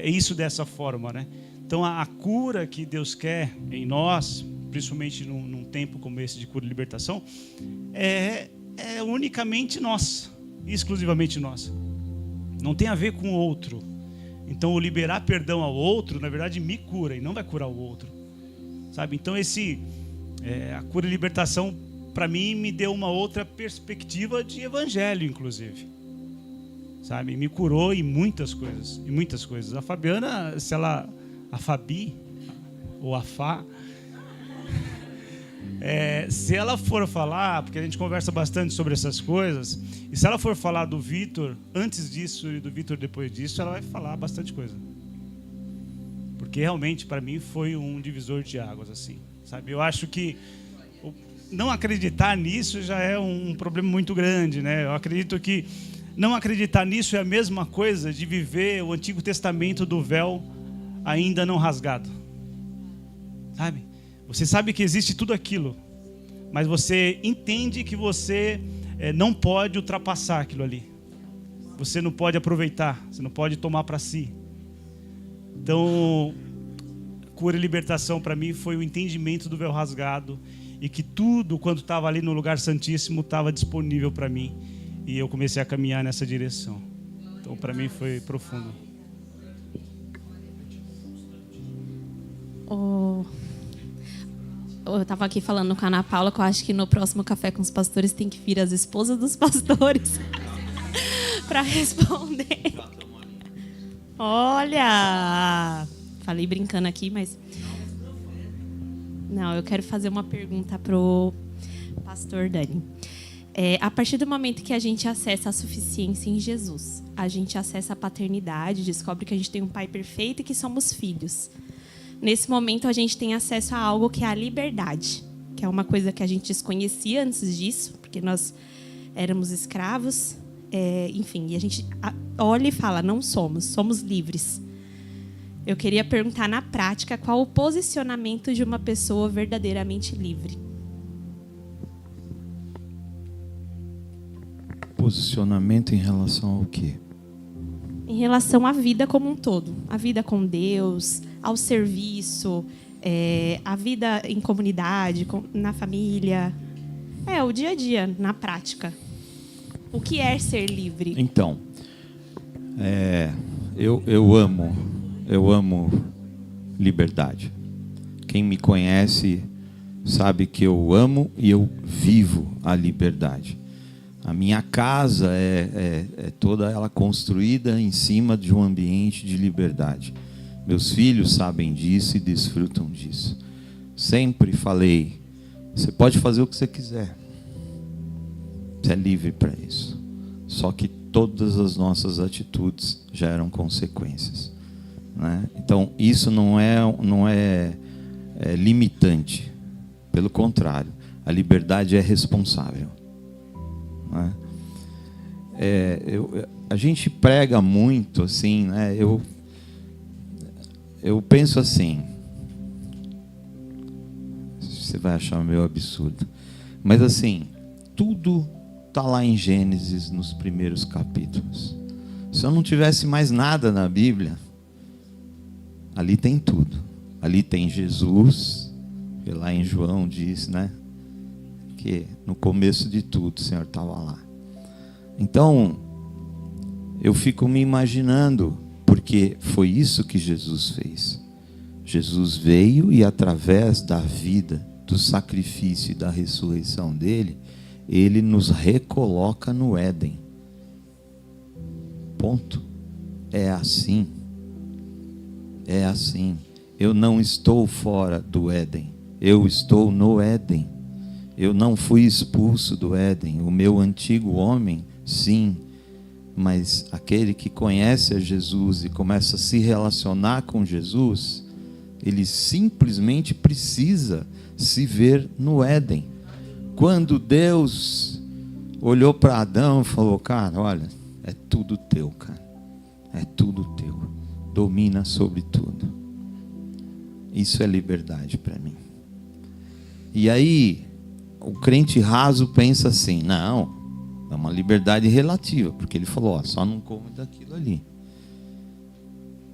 isso dessa forma, né? Então a cura que Deus quer em nós, principalmente num tempo como esse de cura e libertação, é unicamente nossa, exclusivamente nossa. Não tem a ver com o outro. Então o liberar perdão ao outro, na verdade, me cura e não vai curar o outro, sabe? Então a cura e libertação, para mim, me deu uma outra perspectiva de evangelho, inclusive. Sabe? Me curou em muitas coisas. A Fabiana, a Fabi, ou a Fá, se ela for falar, porque a gente conversa bastante sobre essas coisas, e se ela for falar do Vitor antes disso e do Vitor depois disso, ela vai falar bastante coisa. Porque realmente, para mim, foi um divisor de águas, assim, sabe? Eu acho que não acreditar nisso já é um problema muito grande, né? Eu acredito que não acreditar nisso é a mesma coisa de viver o Antigo Testamento do véu ainda não rasgado. Sabe? Você sabe que existe tudo aquilo, mas você entende que você não pode ultrapassar aquilo ali. Você não pode aproveitar, você não pode tomar para si. Então, cura e libertação para mim foi o entendimento do véu rasgado e que tudo, quando estava ali no lugar santíssimo, estava disponível para mim. E eu comecei a caminhar nessa direção. Então, para mim, foi profundo. Eu estava aqui falando com a Ana Paula que eu acho que no próximo Café com os Pastores tem que vir as esposas dos pastores para responder. Olha! Falei brincando aqui, mas... Não, eu quero fazer uma pergunta pro pastor Dani. A partir do momento que a gente acessa a suficiência em Jesus, a gente acessa a paternidade, descobre que a gente tem um pai perfeito e que somos filhos. Nesse momento, a gente tem acesso a algo que é a liberdade, que é uma coisa que a gente desconhecia antes disso, porque nós éramos escravos, enfim, e a gente olha e fala, não somos livres. Eu queria perguntar na prática qual o posicionamento de uma pessoa verdadeiramente livre. Posicionamento em relação ao quê? em relação à vida como um todo. A vida com Deus, ao serviço, a vida em comunidade, na família. O dia a dia, na prática. O que é ser livre? Então, eu amo liberdade. Quem me conhece sabe que eu amo e eu vivo a liberdade. A minha casa é toda ela construída em cima de um ambiente de liberdade. Meus filhos sabem disso e desfrutam disso. Sempre falei, você pode fazer o que você quiser. Você é livre para isso. Só que todas as nossas atitudes geram consequências, né? Então, isso não é limitante. Pelo contrário, a liberdade é responsável, né? A gente prega muito assim, né? Eu penso assim, você vai achar meio absurdo, mas assim, tudo está lá em Gênesis, nos primeiros capítulos. Se eu não tivesse mais nada na Bíblia, ali tem tudo. Ali tem Jesus, que lá em João diz, né, que no começo de tudo o Senhor estava lá. Então, eu fico me imaginando, porque foi isso que Jesus fez. Jesus veio e através da vida, do sacrifício e da ressurreição dele, ele nos recoloca no Éden. Ponto. É assim. É assim. Eu não estou fora do Éden. Eu estou no Éden. Eu não fui expulso do Éden. O meu antigo homem, sim. Mas aquele que conhece a Jesus e começa a se relacionar com Jesus, ele simplesmente precisa se ver no Éden. Quando Deus olhou para Adão e falou, cara, olha, é tudo teu, cara. É tudo teu. Domina sobre tudo. Isso é liberdade para mim. E aí, o crente raso pensa assim, não, é uma liberdade relativa, porque ele falou, ó, só não come daquilo ali.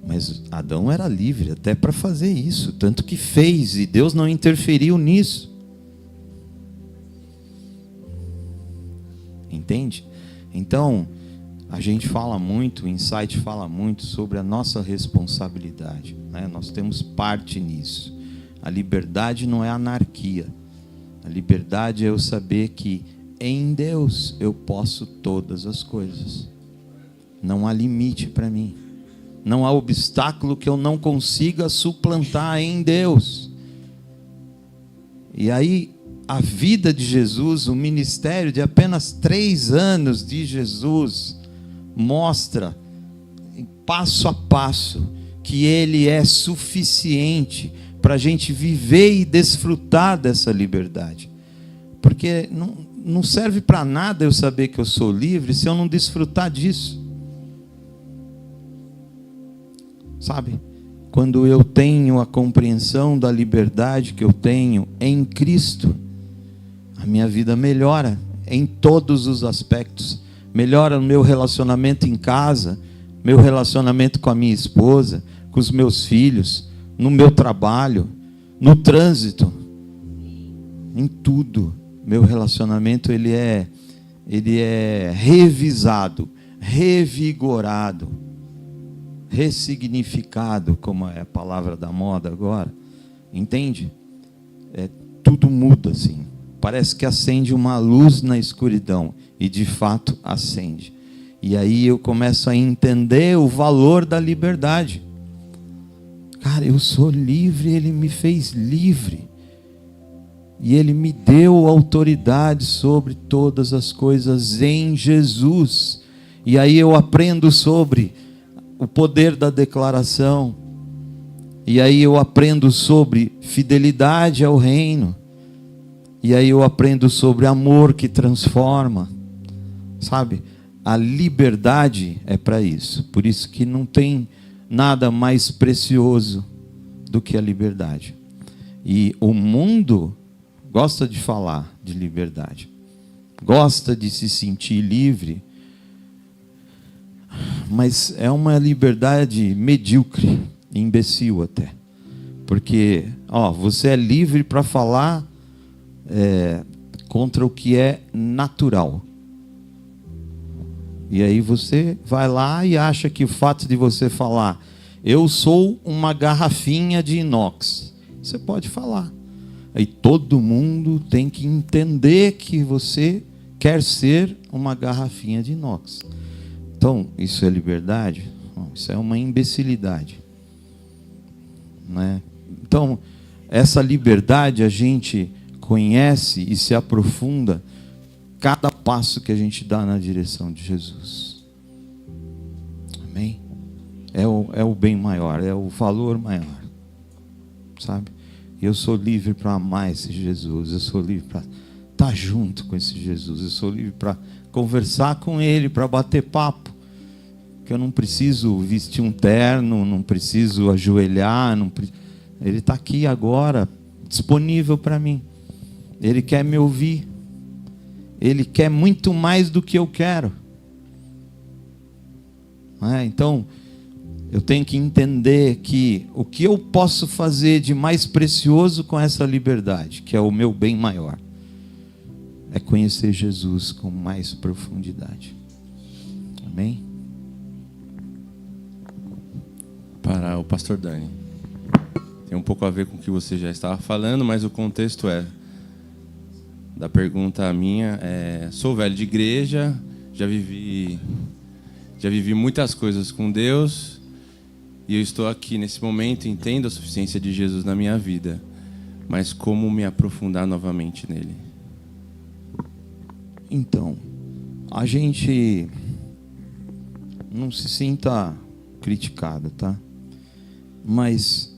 Mas Adão era livre até para fazer isso, tanto que fez, e Deus não interferiu nisso. Entende? Então, a gente fala muito, o Insight fala muito sobre a nossa responsabilidade, né? Nós temos parte nisso. A liberdade não é anarquia. A liberdade é eu saber que em Deus eu posso todas as coisas. Não há limite para mim. Não há obstáculo que eu não consiga suplantar em Deus. E aí, a vida de Jesus, o ministério de apenas 3 anos de Jesus, mostra, passo a passo, que Ele é suficiente para a gente viver e desfrutar dessa liberdade. Porque não serve para nada eu saber que eu sou livre se eu não desfrutar disso. Sabe? Quando eu tenho a compreensão da liberdade que eu tenho em Cristo, a minha vida melhora em todos os aspectos. Melhora no meu relacionamento em casa, meu relacionamento com a minha esposa, com os meus filhos, no meu trabalho, no trânsito, em tudo. Meu relacionamento ele é revisado, revigorado, ressignificado, como é a palavra da moda agora. Entende? Tudo muda assim. Parece que acende uma luz na escuridão. E de fato acende. E aí eu começo a entender o valor da liberdade. Cara, eu sou livre, Ele me fez livre. E Ele me deu autoridade sobre todas as coisas em Jesus. E aí eu aprendo sobre o poder da declaração. E aí eu aprendo sobre fidelidade ao reino. E aí eu aprendo sobre amor que transforma. Sabe? A liberdade é para isso. Por isso que não tem nada mais precioso do que a liberdade. E o mundo gosta de falar de liberdade. Gosta de se sentir livre. Mas é uma liberdade medíocre, imbecil até. Porque, você é livre para falar contra o que é natural. E aí você vai lá e acha que o fato de você falar, eu sou uma garrafinha de inox, você pode falar. Aí todo mundo tem que entender que você quer ser uma garrafinha de inox. Então, isso é liberdade? Não, isso é uma imbecilidade. Né? Então, essa liberdade a gente conhece e se aprofunda cada passo que a gente dá na direção de Jesus. Amém? É o bem maior, é o valor maior. Sabe? Eu sou livre para amar esse Jesus, eu sou livre para estar junto com esse Jesus, eu sou livre para conversar com Ele, para bater papo. Que eu não preciso vestir um terno, não preciso ajoelhar, Ele está aqui agora, disponível para mim. Ele quer me ouvir. Ele quer muito mais do que eu quero. Então, eu tenho que entender que o que eu posso fazer de mais precioso com essa liberdade, que é o meu bem maior, é conhecer Jesus com mais profundidade. Amém? Para o pastor Dani. Tem um pouco a ver com o que você já estava falando, mas o contexto da pergunta minha sou velho de igreja, já vivi muitas coisas com Deus, e eu estou aqui nesse momento, entendo a suficiência de Jesus na minha vida, mas como me aprofundar novamente nele? Então, a gente não se sinta criticado, tá? Mas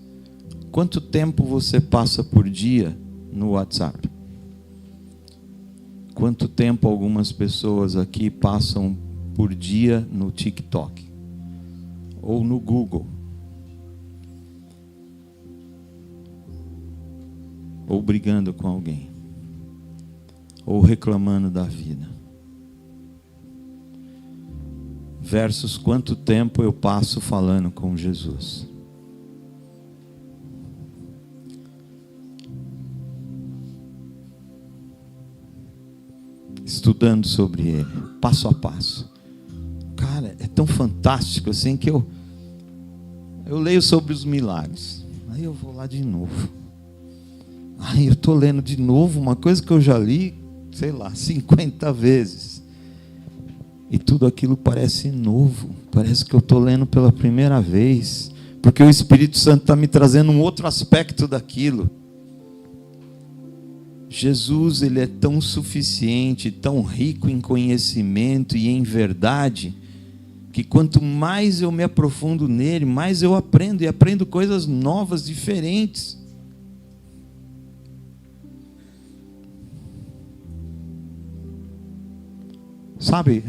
quanto tempo você passa por dia no WhatsApp? Quanto tempo algumas pessoas aqui passam por dia no TikTok? Ou no Google? Ou brigando com alguém? Ou reclamando da vida? Versus quanto tempo eu passo falando com Jesus? Estudando sobre Ele, passo a passo. Cara, é tão fantástico assim que eu leio sobre os milagres. Aí eu vou lá de novo. Aí eu estou lendo de novo uma coisa que eu já li, 50 vezes. E tudo aquilo parece novo. Parece que eu estou lendo pela primeira vez. Porque o Espírito Santo está me trazendo um outro aspecto daquilo. Jesus, Ele é tão suficiente, tão rico em conhecimento e em verdade, que quanto mais eu me aprofundo nele, mais eu aprendo, e aprendo coisas novas, diferentes. Sabe,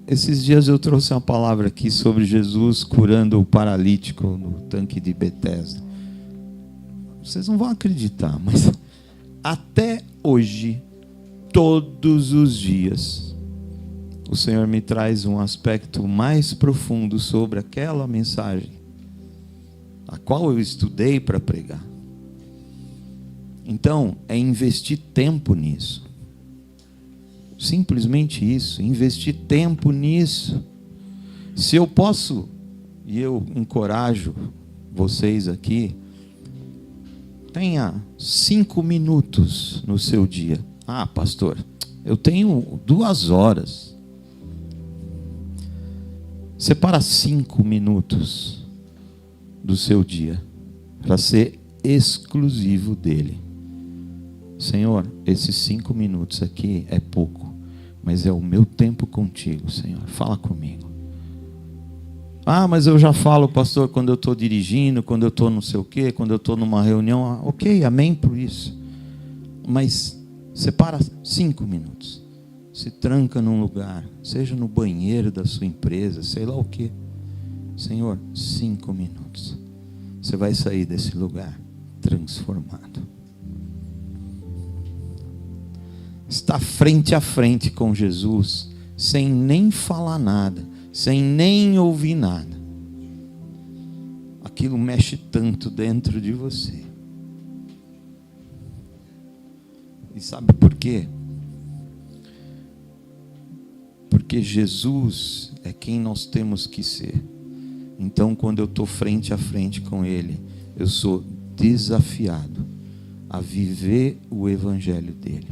esses dias eu trouxe uma palavra aqui sobre Jesus curando o paralítico no tanque de Betesda. Vocês não vão acreditar, mas até hoje, todos os dias, o Senhor me traz um aspecto mais profundo sobre aquela mensagem, a qual eu estudei para pregar. Então, é investir tempo nisso. Simplesmente isso, investir tempo nisso. Se eu posso, e eu encorajo vocês aqui, tenha 5 minutos no seu dia. Ah, pastor, eu tenho 2 horas. Separa 5 minutos do seu dia para ser exclusivo dele. Senhor, esses 5 minutos aqui é pouco, mas é o meu tempo contigo, Senhor. Fala comigo. Ah, mas eu já falo, pastor, quando eu estou dirigindo, quando eu estou não sei o quê, quando eu estou numa reunião. Ah, ok, amém por isso. Mas separa 5 minutos. Se tranca num lugar, seja no banheiro da sua empresa, sei lá o quê. Senhor, 5 minutos. Você vai sair desse lugar transformado. Está frente a frente com Jesus, sem nem falar nada, sem nem ouvir nada, aquilo mexe tanto dentro de você. E sabe por quê? Porque Jesus é quem nós temos que ser. Então, quando eu estou frente a frente com Ele, eu sou desafiado a viver o evangelho dele.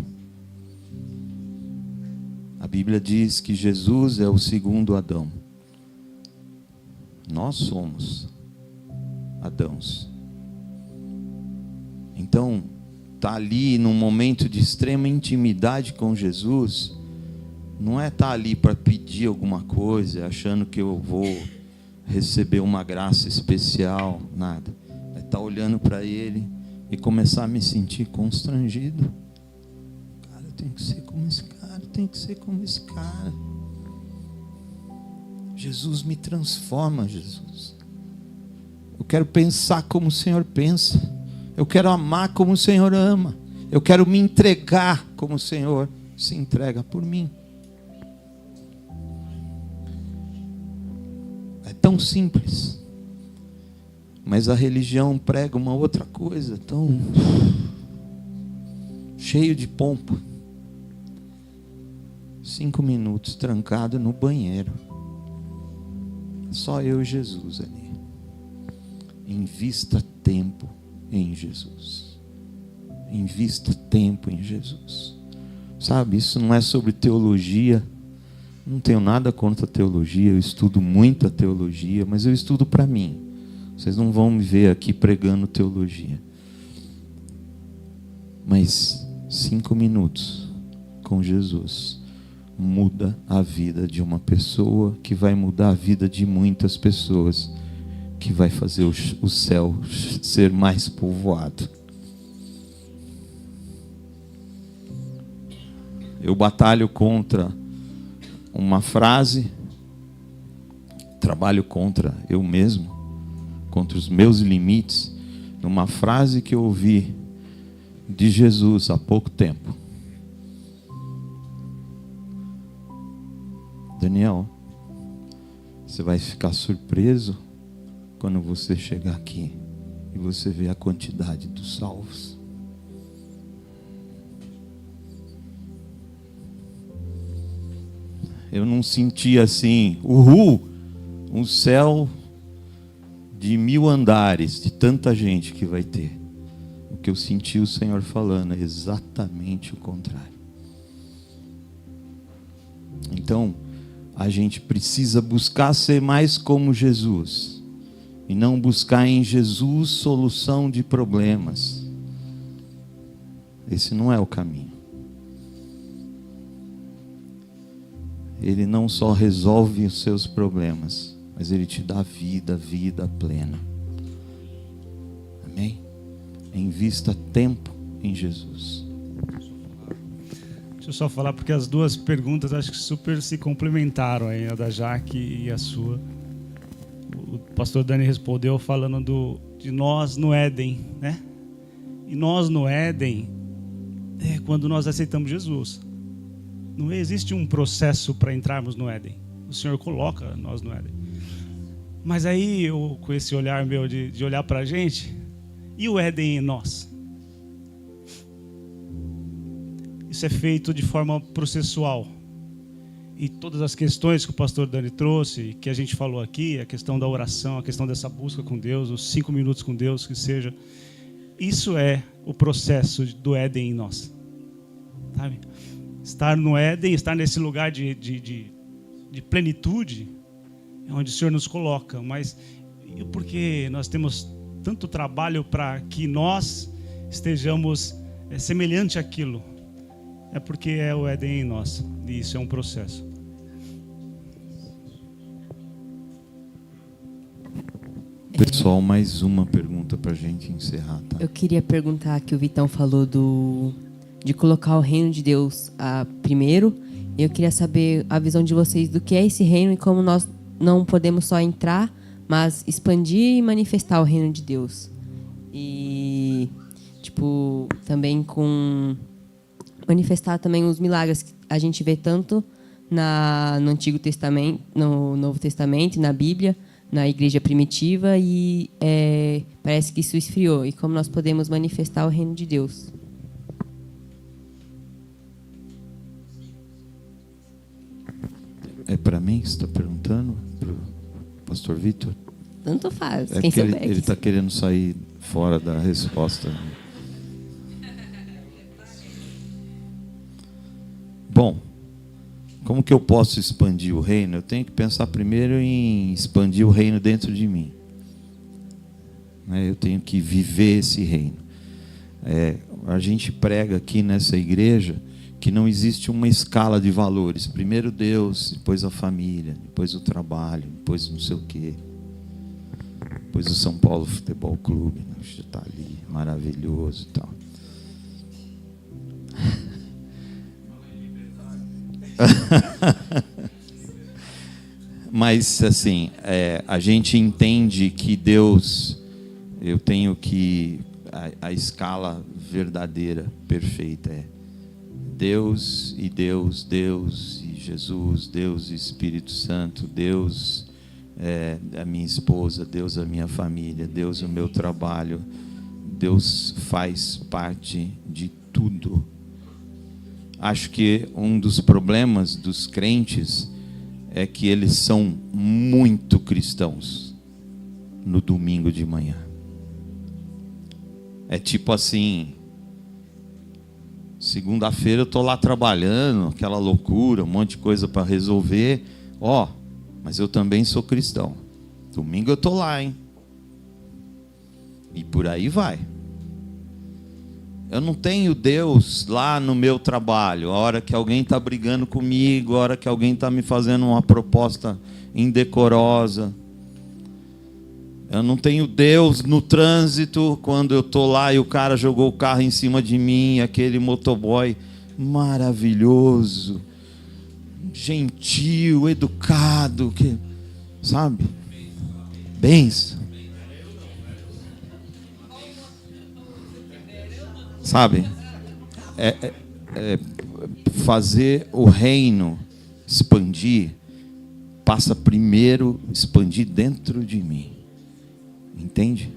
A Bíblia diz que Jesus é o segundo Adão. Nós somos Adãos. Então, tá ali num momento de extrema intimidade com Jesus, não é estar ali para pedir alguma coisa, achando que eu vou receber uma graça especial, nada. É estar olhando para Ele e começar a me sentir constrangido. Cara, eu tenho que ser como esse cara, eu tenho que ser como esse cara. Jesus me transforma, Jesus. Eu quero pensar como o Senhor pensa. Eu quero amar como o Senhor ama. Eu quero me entregar como o Senhor se entrega por mim. É tão simples. Mas a religião prega uma outra coisa, tão cheio de pompa. 5 minutos trancado no banheiro. Só eu e Jesus ali. Invista tempo em Jesus. Invista tempo em Jesus. Sabe, isso não é sobre teologia. Não tenho nada contra a teologia. Eu estudo muita teologia, mas eu estudo para mim. Vocês não vão me ver aqui pregando teologia. Mas 5 minutos com Jesus muda a vida de uma pessoa, que vai mudar a vida de muitas pessoas, que vai fazer o céu ser mais povoado. Eu batalho contra uma frase, trabalho contra eu mesmo, contra os meus limites, numa frase que eu ouvi de Jesus há pouco tempo. Daniel, você vai ficar surpreso quando você chegar aqui e você ver a quantidade dos salvos. Eu não senti assim, um céu de 1000 andares, de tanta gente que vai ter. O que eu senti o Senhor falando é exatamente o contrário. Então, a gente precisa buscar ser mais como Jesus, e não buscar em Jesus solução de problemas. Esse não é o caminho. Ele não só resolve os seus problemas, mas Ele te dá vida plena. Amém? Invista tempo em Jesus. Deixa eu só falar, porque as duas perguntas acho que super se complementaram, aí, a da Jaque e a sua. O pastor Dani respondeu falando de nós no Éden, né? E nós no Éden é quando nós aceitamos Jesus. Não existe um processo para entrarmos no Éden. O Senhor coloca nós no Éden. Mas aí, eu, com esse olhar meu de olhar para a gente, e o Éden em nós? Isso é feito de forma processual. E todas as questões que o pastor Dani trouxe, que a gente falou aqui, a questão da oração, a questão dessa busca com Deus, os 5 minutos com Deus, que seja, isso é o processo do Éden em nós. Sabe? Estar no Éden, estar nesse lugar de plenitude, é onde o Senhor nos coloca. Mas porque nós temos tanto trabalho para que nós estejamos semelhante àquilo? É porque é o Éden em nós. E isso é um processo. Pessoal, mais uma pergunta para a gente encerrar, tá? Eu queria perguntar, que o Vitão falou de colocar o reino de Deus primeiro. Eu queria saber a visão de vocês do que é esse reino e como nós não podemos só entrar, mas expandir e manifestar o reino de Deus. E, também com manifestar também os milagres que a gente vê tanto no Antigo Testamento, no Novo Testamento, na Bíblia, na igreja primitiva, e parece que isso esfriou. E como nós podemos manifestar o reino de Deus? É para mim que você está perguntando? Para o pastor Vitor? Tanto faz, É quem porque souber. ele está querendo sair fora da resposta. Bom, como que eu posso expandir o reino? Eu tenho que pensar primeiro em expandir o reino dentro de mim. Eu tenho que viver esse reino. A gente prega aqui nessa igreja que não existe uma escala de valores. Primeiro Deus, depois a família, depois o trabalho, depois não sei o quê. Depois o São Paulo Futebol Clube, né? Está ali, maravilhoso e tal. Mas assim, a gente entende que Deus, eu tenho que a escala verdadeira, perfeita é Deus e Deus, Deus e Jesus, Deus e Espírito Santo, Deus a minha esposa, Deus a minha família, Deus o meu trabalho. Deus faz parte de tudo. Acho que um dos problemas dos crentes é que eles são muito cristãos no domingo de manhã. É tipo assim, segunda-feira eu estou lá trabalhando, aquela loucura, um monte de coisa para resolver. Mas eu também sou cristão. Domingo eu estou lá, hein? E por aí vai. Eu não tenho Deus lá no meu trabalho, a hora que alguém está brigando comigo, a hora que alguém está me fazendo uma proposta indecorosa. Eu não tenho Deus no trânsito, quando eu estou lá e o cara jogou o carro em cima de mim, aquele motoboy maravilhoso, gentil, educado, sabe? Benção. Sabe? Fazer o reino expandir, passa primeiro expandir dentro de mim. Entende?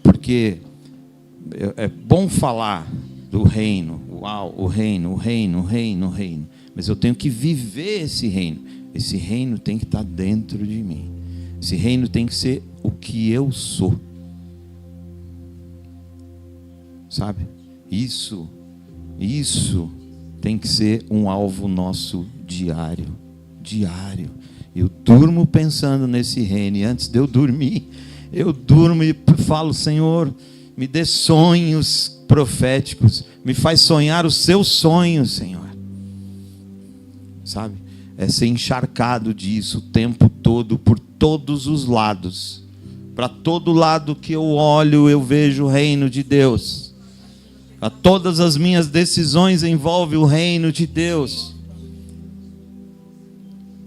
Porque é bom falar do reino, uau, o reino, mas eu tenho que viver esse reino. Esse reino tem que estar dentro de mim. Esse reino tem que ser o que eu sou. Sabe? Isso tem que ser um alvo nosso diário. Eu durmo pensando nesse reino, e antes de eu dormir, eu durmo e falo: Senhor, me dê sonhos proféticos, me faz sonhar os seus sonhos, Senhor. Sabe? É ser encharcado disso o tempo todo, por todos os lados. Para todo lado que eu olho, eu vejo o reino de Deus. A todas as minhas decisões envolve o reino de Deus.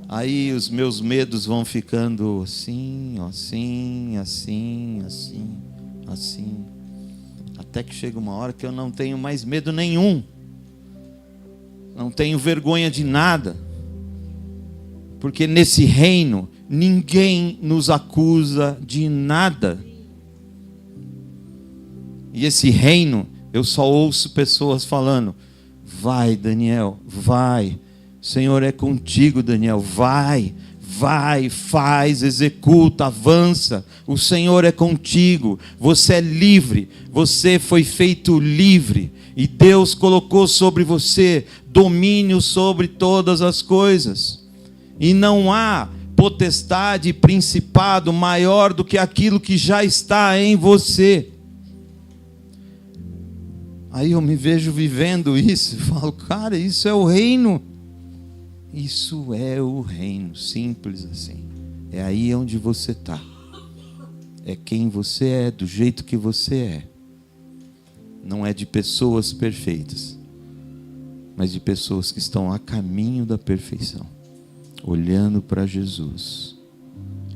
Aí os meus medos vão ficando assim. Até que chega uma hora que eu não tenho mais medo nenhum. Não tenho vergonha de nada. Porque nesse reino, ninguém nos acusa de nada. E esse reino, eu só ouço pessoas falando: vai, Daniel, vai. O Senhor é contigo, Daniel. Vai, faz, executa, avança. O Senhor é contigo. Você é livre. Você foi feito livre. E Deus colocou sobre você domínio sobre todas as coisas. E não há potestade e principado maior do que aquilo que já está em você. Aí eu me vejo vivendo isso e falo: cara, isso é o reino. Isso é o reino, simples assim. É aí onde você está. É quem você é, do jeito que você é. Não é de pessoas perfeitas, mas de pessoas que estão a caminho da perfeição, olhando para Jesus.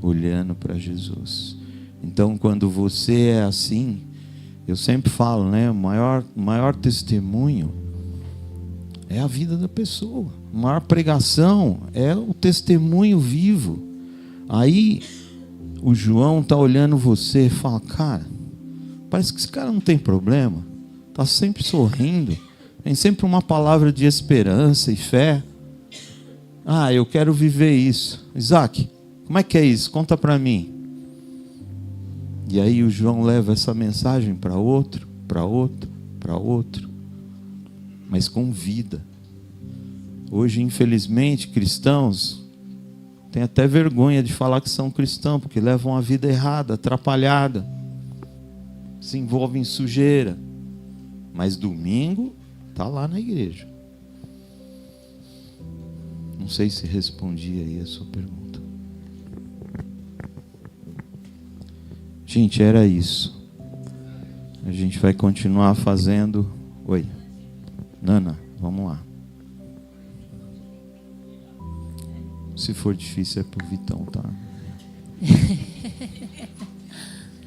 Olhando para Jesus. Então, quando você é assim, eu sempre falo, né? O maior testemunho é a vida da pessoa. A maior pregação é o testemunho vivo. Aí o João está olhando você e fala, cara, parece que esse cara não tem problema. Está sempre sorrindo. Tem sempre uma palavra de esperança e fé. Ah, eu quero viver isso. Isaac, como é que é isso? Conta para mim. E aí o João leva essa mensagem para outro, para outro, para outro. Mas com vida. Hoje, infelizmente, cristãos têm até vergonha de falar que são cristãos, porque levam a vida errada, atrapalhada, se envolvem em sujeira. Mas domingo está lá na igreja. Não sei se respondi aí a sua pergunta. Gente, era isso. A gente vai continuar fazendo. Oi, Nana, vamos lá. Se for difícil é pro Vitão, tá?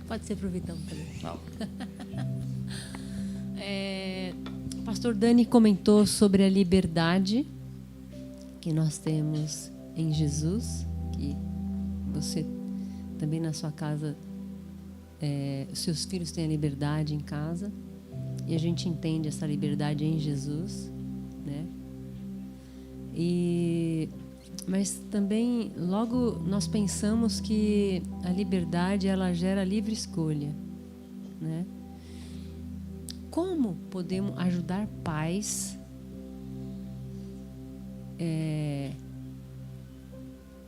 Pode ser pro Vitão também. Não. O pastor Dani comentou sobre a liberdade que nós temos em Jesus, que você também na sua casa, seus filhos têm a liberdade em casa, e a gente entende essa liberdade em Jesus, né? Mas também logo nós pensamos que a liberdade ela gera livre escolha, né? Como podemos ajudar pais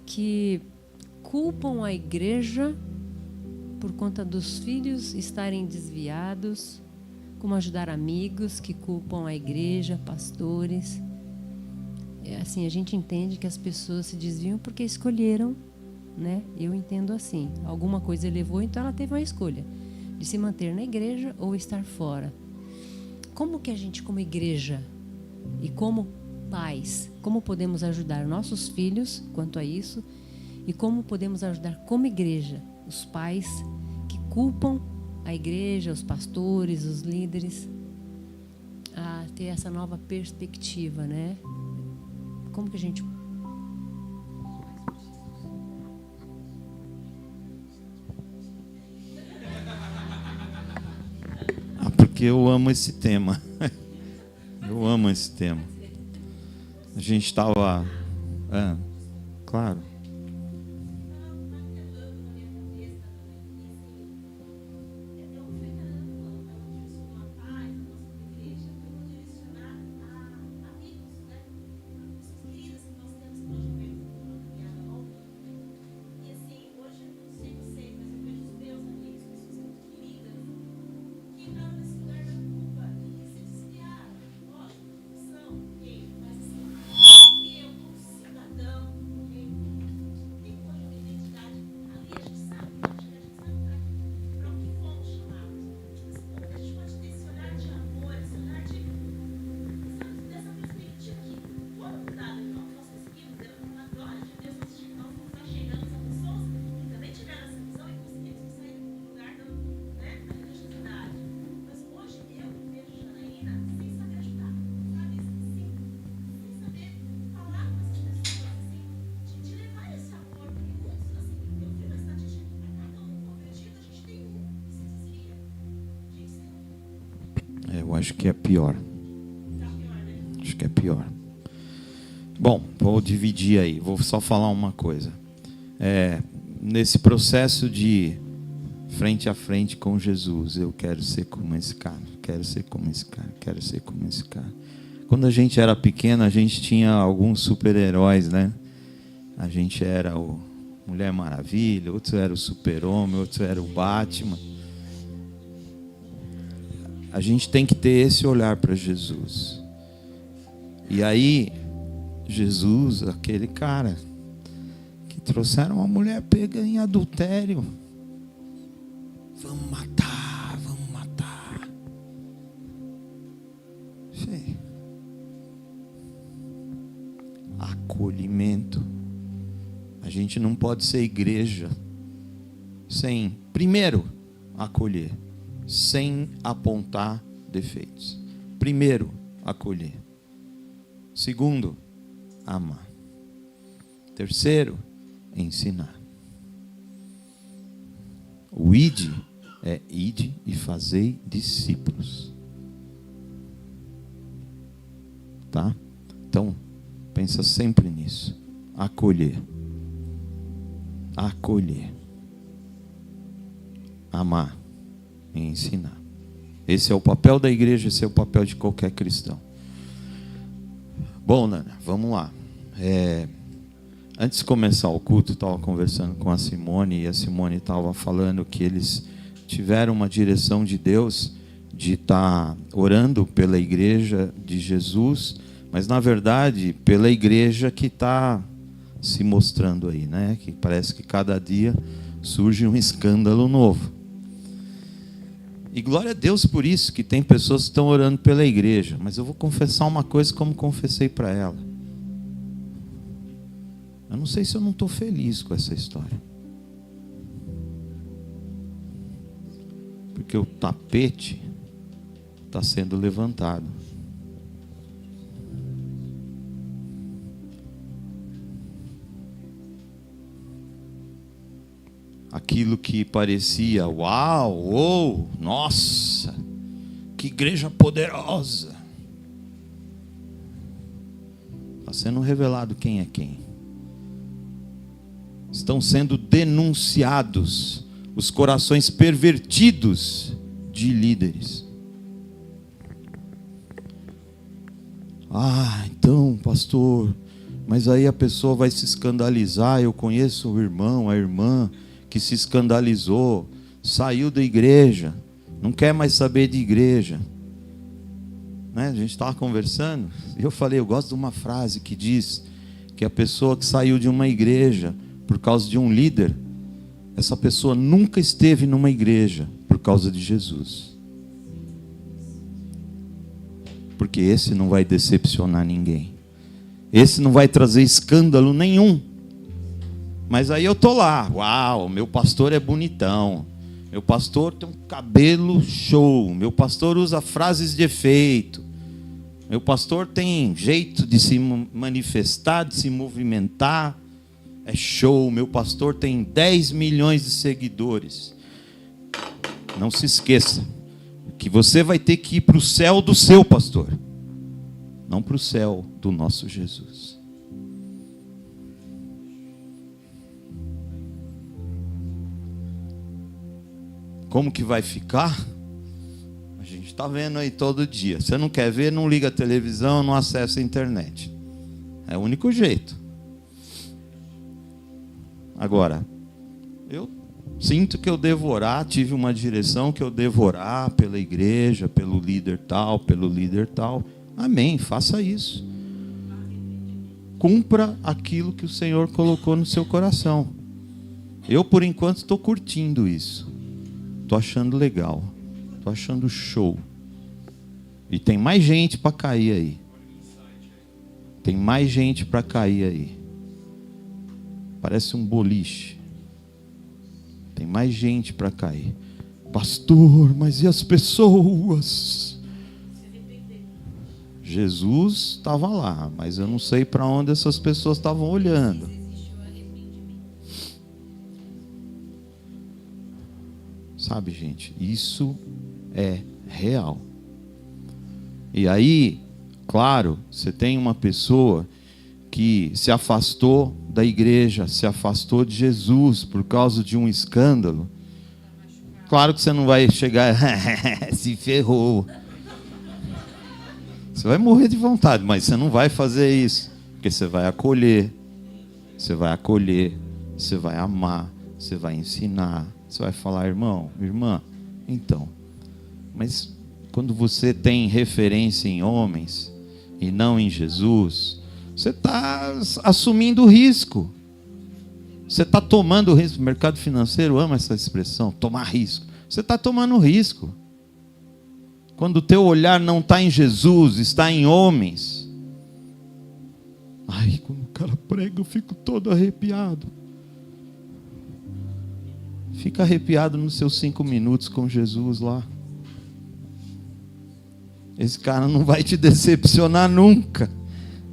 que culpam a igreja por conta dos filhos estarem desviados? Como ajudar amigos que culpam a igreja, pastores? Assim, a gente entende que as pessoas se desviam porque escolheram, né? Eu entendo assim. Alguma coisa levou, então ela teve uma escolha de se manter na igreja ou estar fora. Como que a gente, como igreja e como pais, como podemos ajudar nossos filhos quanto a isso? E como podemos ajudar como igreja os pais que culpam a igreja, os pastores, os líderes a ter essa nova perspectiva, né? Como que a gente... Porque eu amo esse tema. Eu amo esse tema. A gente estava... claro. Eu acho que é pior. Acho que é pior. Bom, vou dividir aí. Vou só falar uma coisa. Nesse processo de frente a frente com Jesus, eu quero ser como esse cara, quero ser como esse cara, quero ser como esse cara. Quando a gente era pequeno, a gente tinha alguns super-heróis, né? A gente era o Mulher Maravilha, outro era o Super-Homem, outro era o Batman. A gente tem que ter esse olhar para Jesus. E aí, Jesus, aquele cara que trouxeram uma mulher pega em adultério. Vamos matar, vamos matar. Sei. Acolhimento. A gente não pode ser igreja sem, primeiro, acolher. Sem apontar defeitos. Primeiro, acolher. Segundo, amar. Terceiro, ensinar. O ide é ide e fazei discípulos. Tá? Então, pensa sempre nisso. Acolher. Acolher. Amar e ensinar. Esse é o papel da igreja, esse é o papel de qualquer cristão. Bom, Nana, vamos lá. Antes de começar o culto, eu estava conversando com a Simone, e a Simone estava falando que eles tiveram uma direção de Deus de estar orando pela igreja de Jesus, mas na verdade pela igreja que está se mostrando aí, né? Que parece que cada dia surge um escândalo novo. E glória a Deus por isso, que tem pessoas que estão orando pela igreja. Mas eu vou confessar uma coisa como confessei para ela. Eu não sei se eu não estou feliz com essa história. Porque o tapete está sendo levantado. Aquilo que parecia, uau, nossa, que igreja poderosa. Está sendo revelado quem é quem. Estão sendo denunciados os corações pervertidos de líderes. Então, pastor, mas aí a pessoa vai se escandalizar. Eu conheço o irmão, a irmã que se escandalizou, saiu da igreja, não quer mais saber de igreja. Né? A gente estava conversando, e eu falei, eu gosto de uma frase que diz que a pessoa que saiu de uma igreja por causa de um líder, essa pessoa nunca esteve numa igreja por causa de Jesus. Porque esse não vai decepcionar ninguém. Esse não vai trazer escândalo nenhum. Mas aí eu tô lá, uau, meu pastor é bonitão, meu pastor tem um cabelo show, meu pastor usa frases de efeito, meu pastor tem jeito de se manifestar, de se movimentar, é show, meu pastor tem 10 milhões de seguidores. Não se esqueça que você vai ter que ir para o céu do seu pastor, não para o céu do nosso Jesus. Como que vai ficar? A gente está vendo aí todo dia. Você não quer ver, não liga a televisão, não acessa a internet. É o único jeito. Agora, eu sinto que eu devo orar, tive uma direção que eu devo orar pela igreja, pelo líder tal, pelo líder tal. Amém, faça isso. Cumpra aquilo que o Senhor colocou no seu coração. Eu, por enquanto, estou curtindo isso. Estou achando legal. Estou achando show. E tem mais gente para cair aí. Tem mais gente para cair aí. Parece um boliche. Tem mais gente para cair. Pastor, mas e as pessoas? Jesus estava lá, mas eu não sei para onde essas pessoas estavam olhando. Sabe, gente, isso é real. E aí, claro, você tem uma pessoa que se afastou da igreja, se afastou de Jesus por causa de um escândalo. Claro que você não vai chegar, se ferrou. Você vai morrer de vontade, mas você não vai fazer isso, porque você vai acolher, você vai amar, você vai ensinar. Você vai falar, irmão, irmã, então. Mas quando você tem referência em homens e não em Jesus, você está assumindo risco. Você está tomando risco. O mercado financeiro ama essa expressão, tomar risco. Você está tomando risco. Quando o teu olhar não está em Jesus, está em homens. Ai, quando o cara prega, eu fico todo arrepiado. Fica arrepiado nos seus 5 minutos com Jesus lá. Esse cara não vai te decepcionar nunca.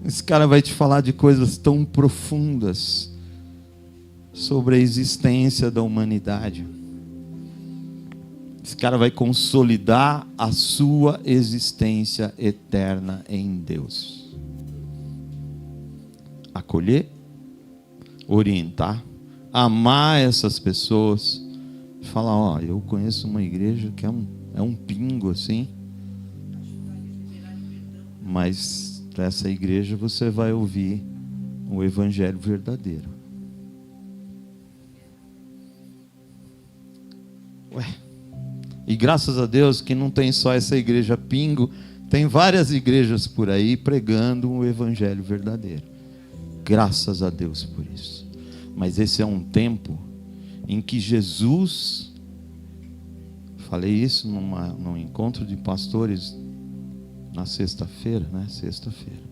Esse cara vai te falar de coisas tão profundas sobre a existência da humanidade. Esse cara vai consolidar a sua existência eterna em Deus. Acolher, orientar, amar essas pessoas, falar, ó, eu conheço uma igreja que é um pingo assim, mas para essa igreja você vai ouvir o evangelho verdadeiro. Ué, e graças a Deus que não tem só essa igreja pingo, tem várias igrejas por aí pregando o evangelho verdadeiro. Graças a Deus por isso. Mas esse é um tempo em que Jesus, falei isso num encontro de pastores na sexta-feira, né? Sexta-feira.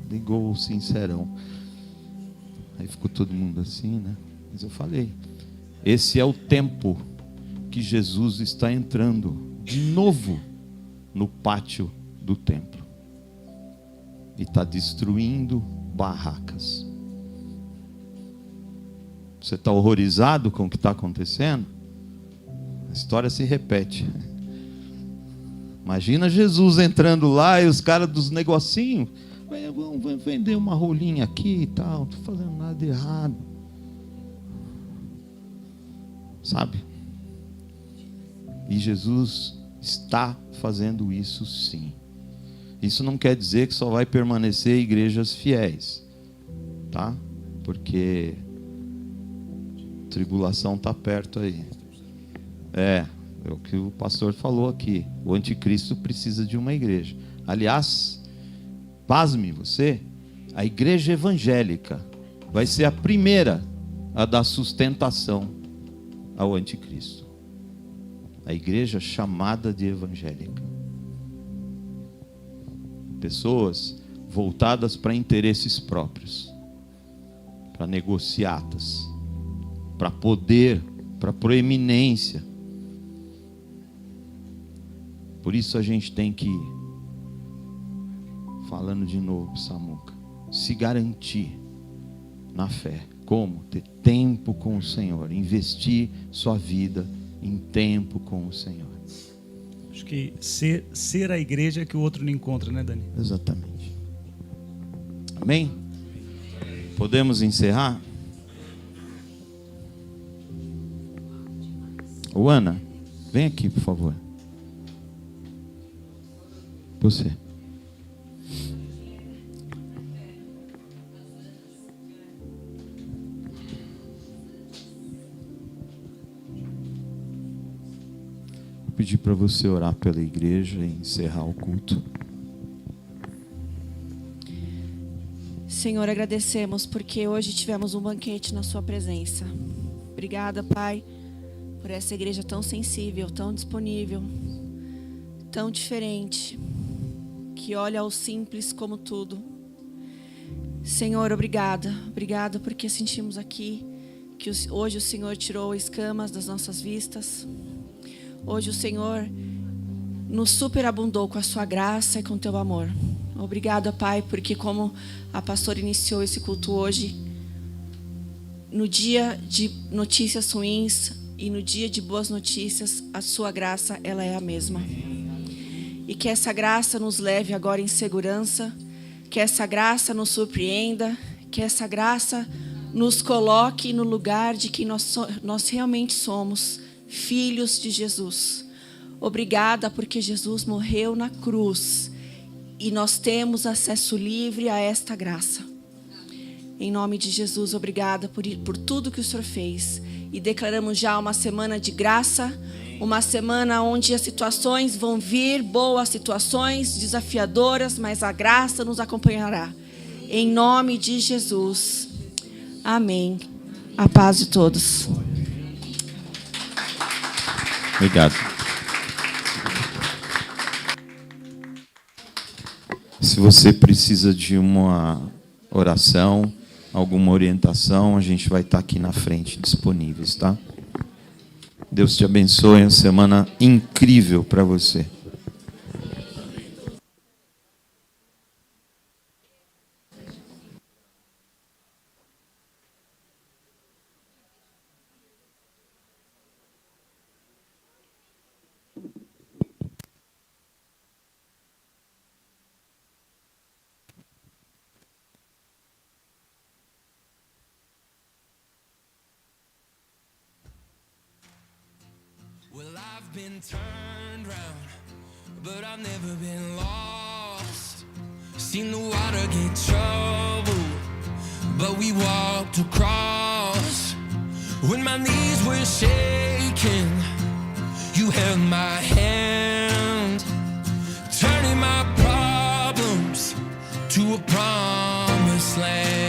Ligou o sincerão. Aí ficou todo mundo assim, né? Mas eu falei, esse é o tempo que Jesus está entrando de novo no pátio do templo. E está destruindo barracas. Você está horrorizado com o que está acontecendo? A história se repete. Imagina Jesus entrando lá e os caras dos negocinhos, vamos vender uma rolinha aqui e tal, não estou fazendo nada de errado. Sabe? E Jesus está fazendo isso sim. Isso não quer dizer que só vai permanecer igrejas fiéis, tá? Porque a tribulação está perto aí. É o que o pastor falou aqui. O anticristo precisa de uma igreja. Aliás, pasme você, a igreja evangélica vai ser a primeira a dar sustentação ao anticristo. A igreja chamada de evangélica. Pessoas voltadas para interesses próprios, para negociatas, para poder, para proeminência. Por isso a gente tem que, falando de novo, Samuca, se garantir na fé. Como? Ter tempo com o Senhor, investir sua vida em tempo com o Senhor. Acho que ser a igreja que o outro não encontra, né, Dani? Exatamente. Amém? Podemos encerrar? Ô Ana, vem aqui, por favor. Você. Vou pedir para você orar pela igreja e encerrar o culto. Senhor, agradecemos porque hoje tivemos um banquete na sua presença. Obrigada, Pai, por essa igreja tão sensível, tão disponível, tão diferente, que olha ao simples como tudo. Senhor, obrigada porque sentimos aqui que hoje o Senhor tirou escamas das nossas vistas. Hoje o Senhor nos superabundou com a sua graça e com o teu amor. Obrigada, Pai, porque como a pastora iniciou esse culto hoje, no dia de notícias ruins e no dia de boas notícias, a sua graça, ela é a mesma. E que essa graça nos leve agora em segurança, que essa graça nos surpreenda, que essa graça nos coloque no lugar de que nós realmente somos, filhos de Jesus. Obrigada porque Jesus morreu na cruz e nós temos acesso livre a esta graça. Em nome de Jesus, obrigada por tudo que o Senhor fez. E declaramos já uma semana de graça, uma semana onde as situações vão vir, boas situações, desafiadoras, mas a graça nos acompanhará. Em nome de Jesus. Amém. A paz de todos. Obrigado. Se você precisa de uma oração, alguma orientação, a gente vai estar aqui na frente disponíveis, tá? Deus te abençoe, uma semana incrível para você. been turned round, but I've never been lost. Seen the water get troubled, but we walked across. When my knees were shaking, you held my hand, turning my problems to a promised land.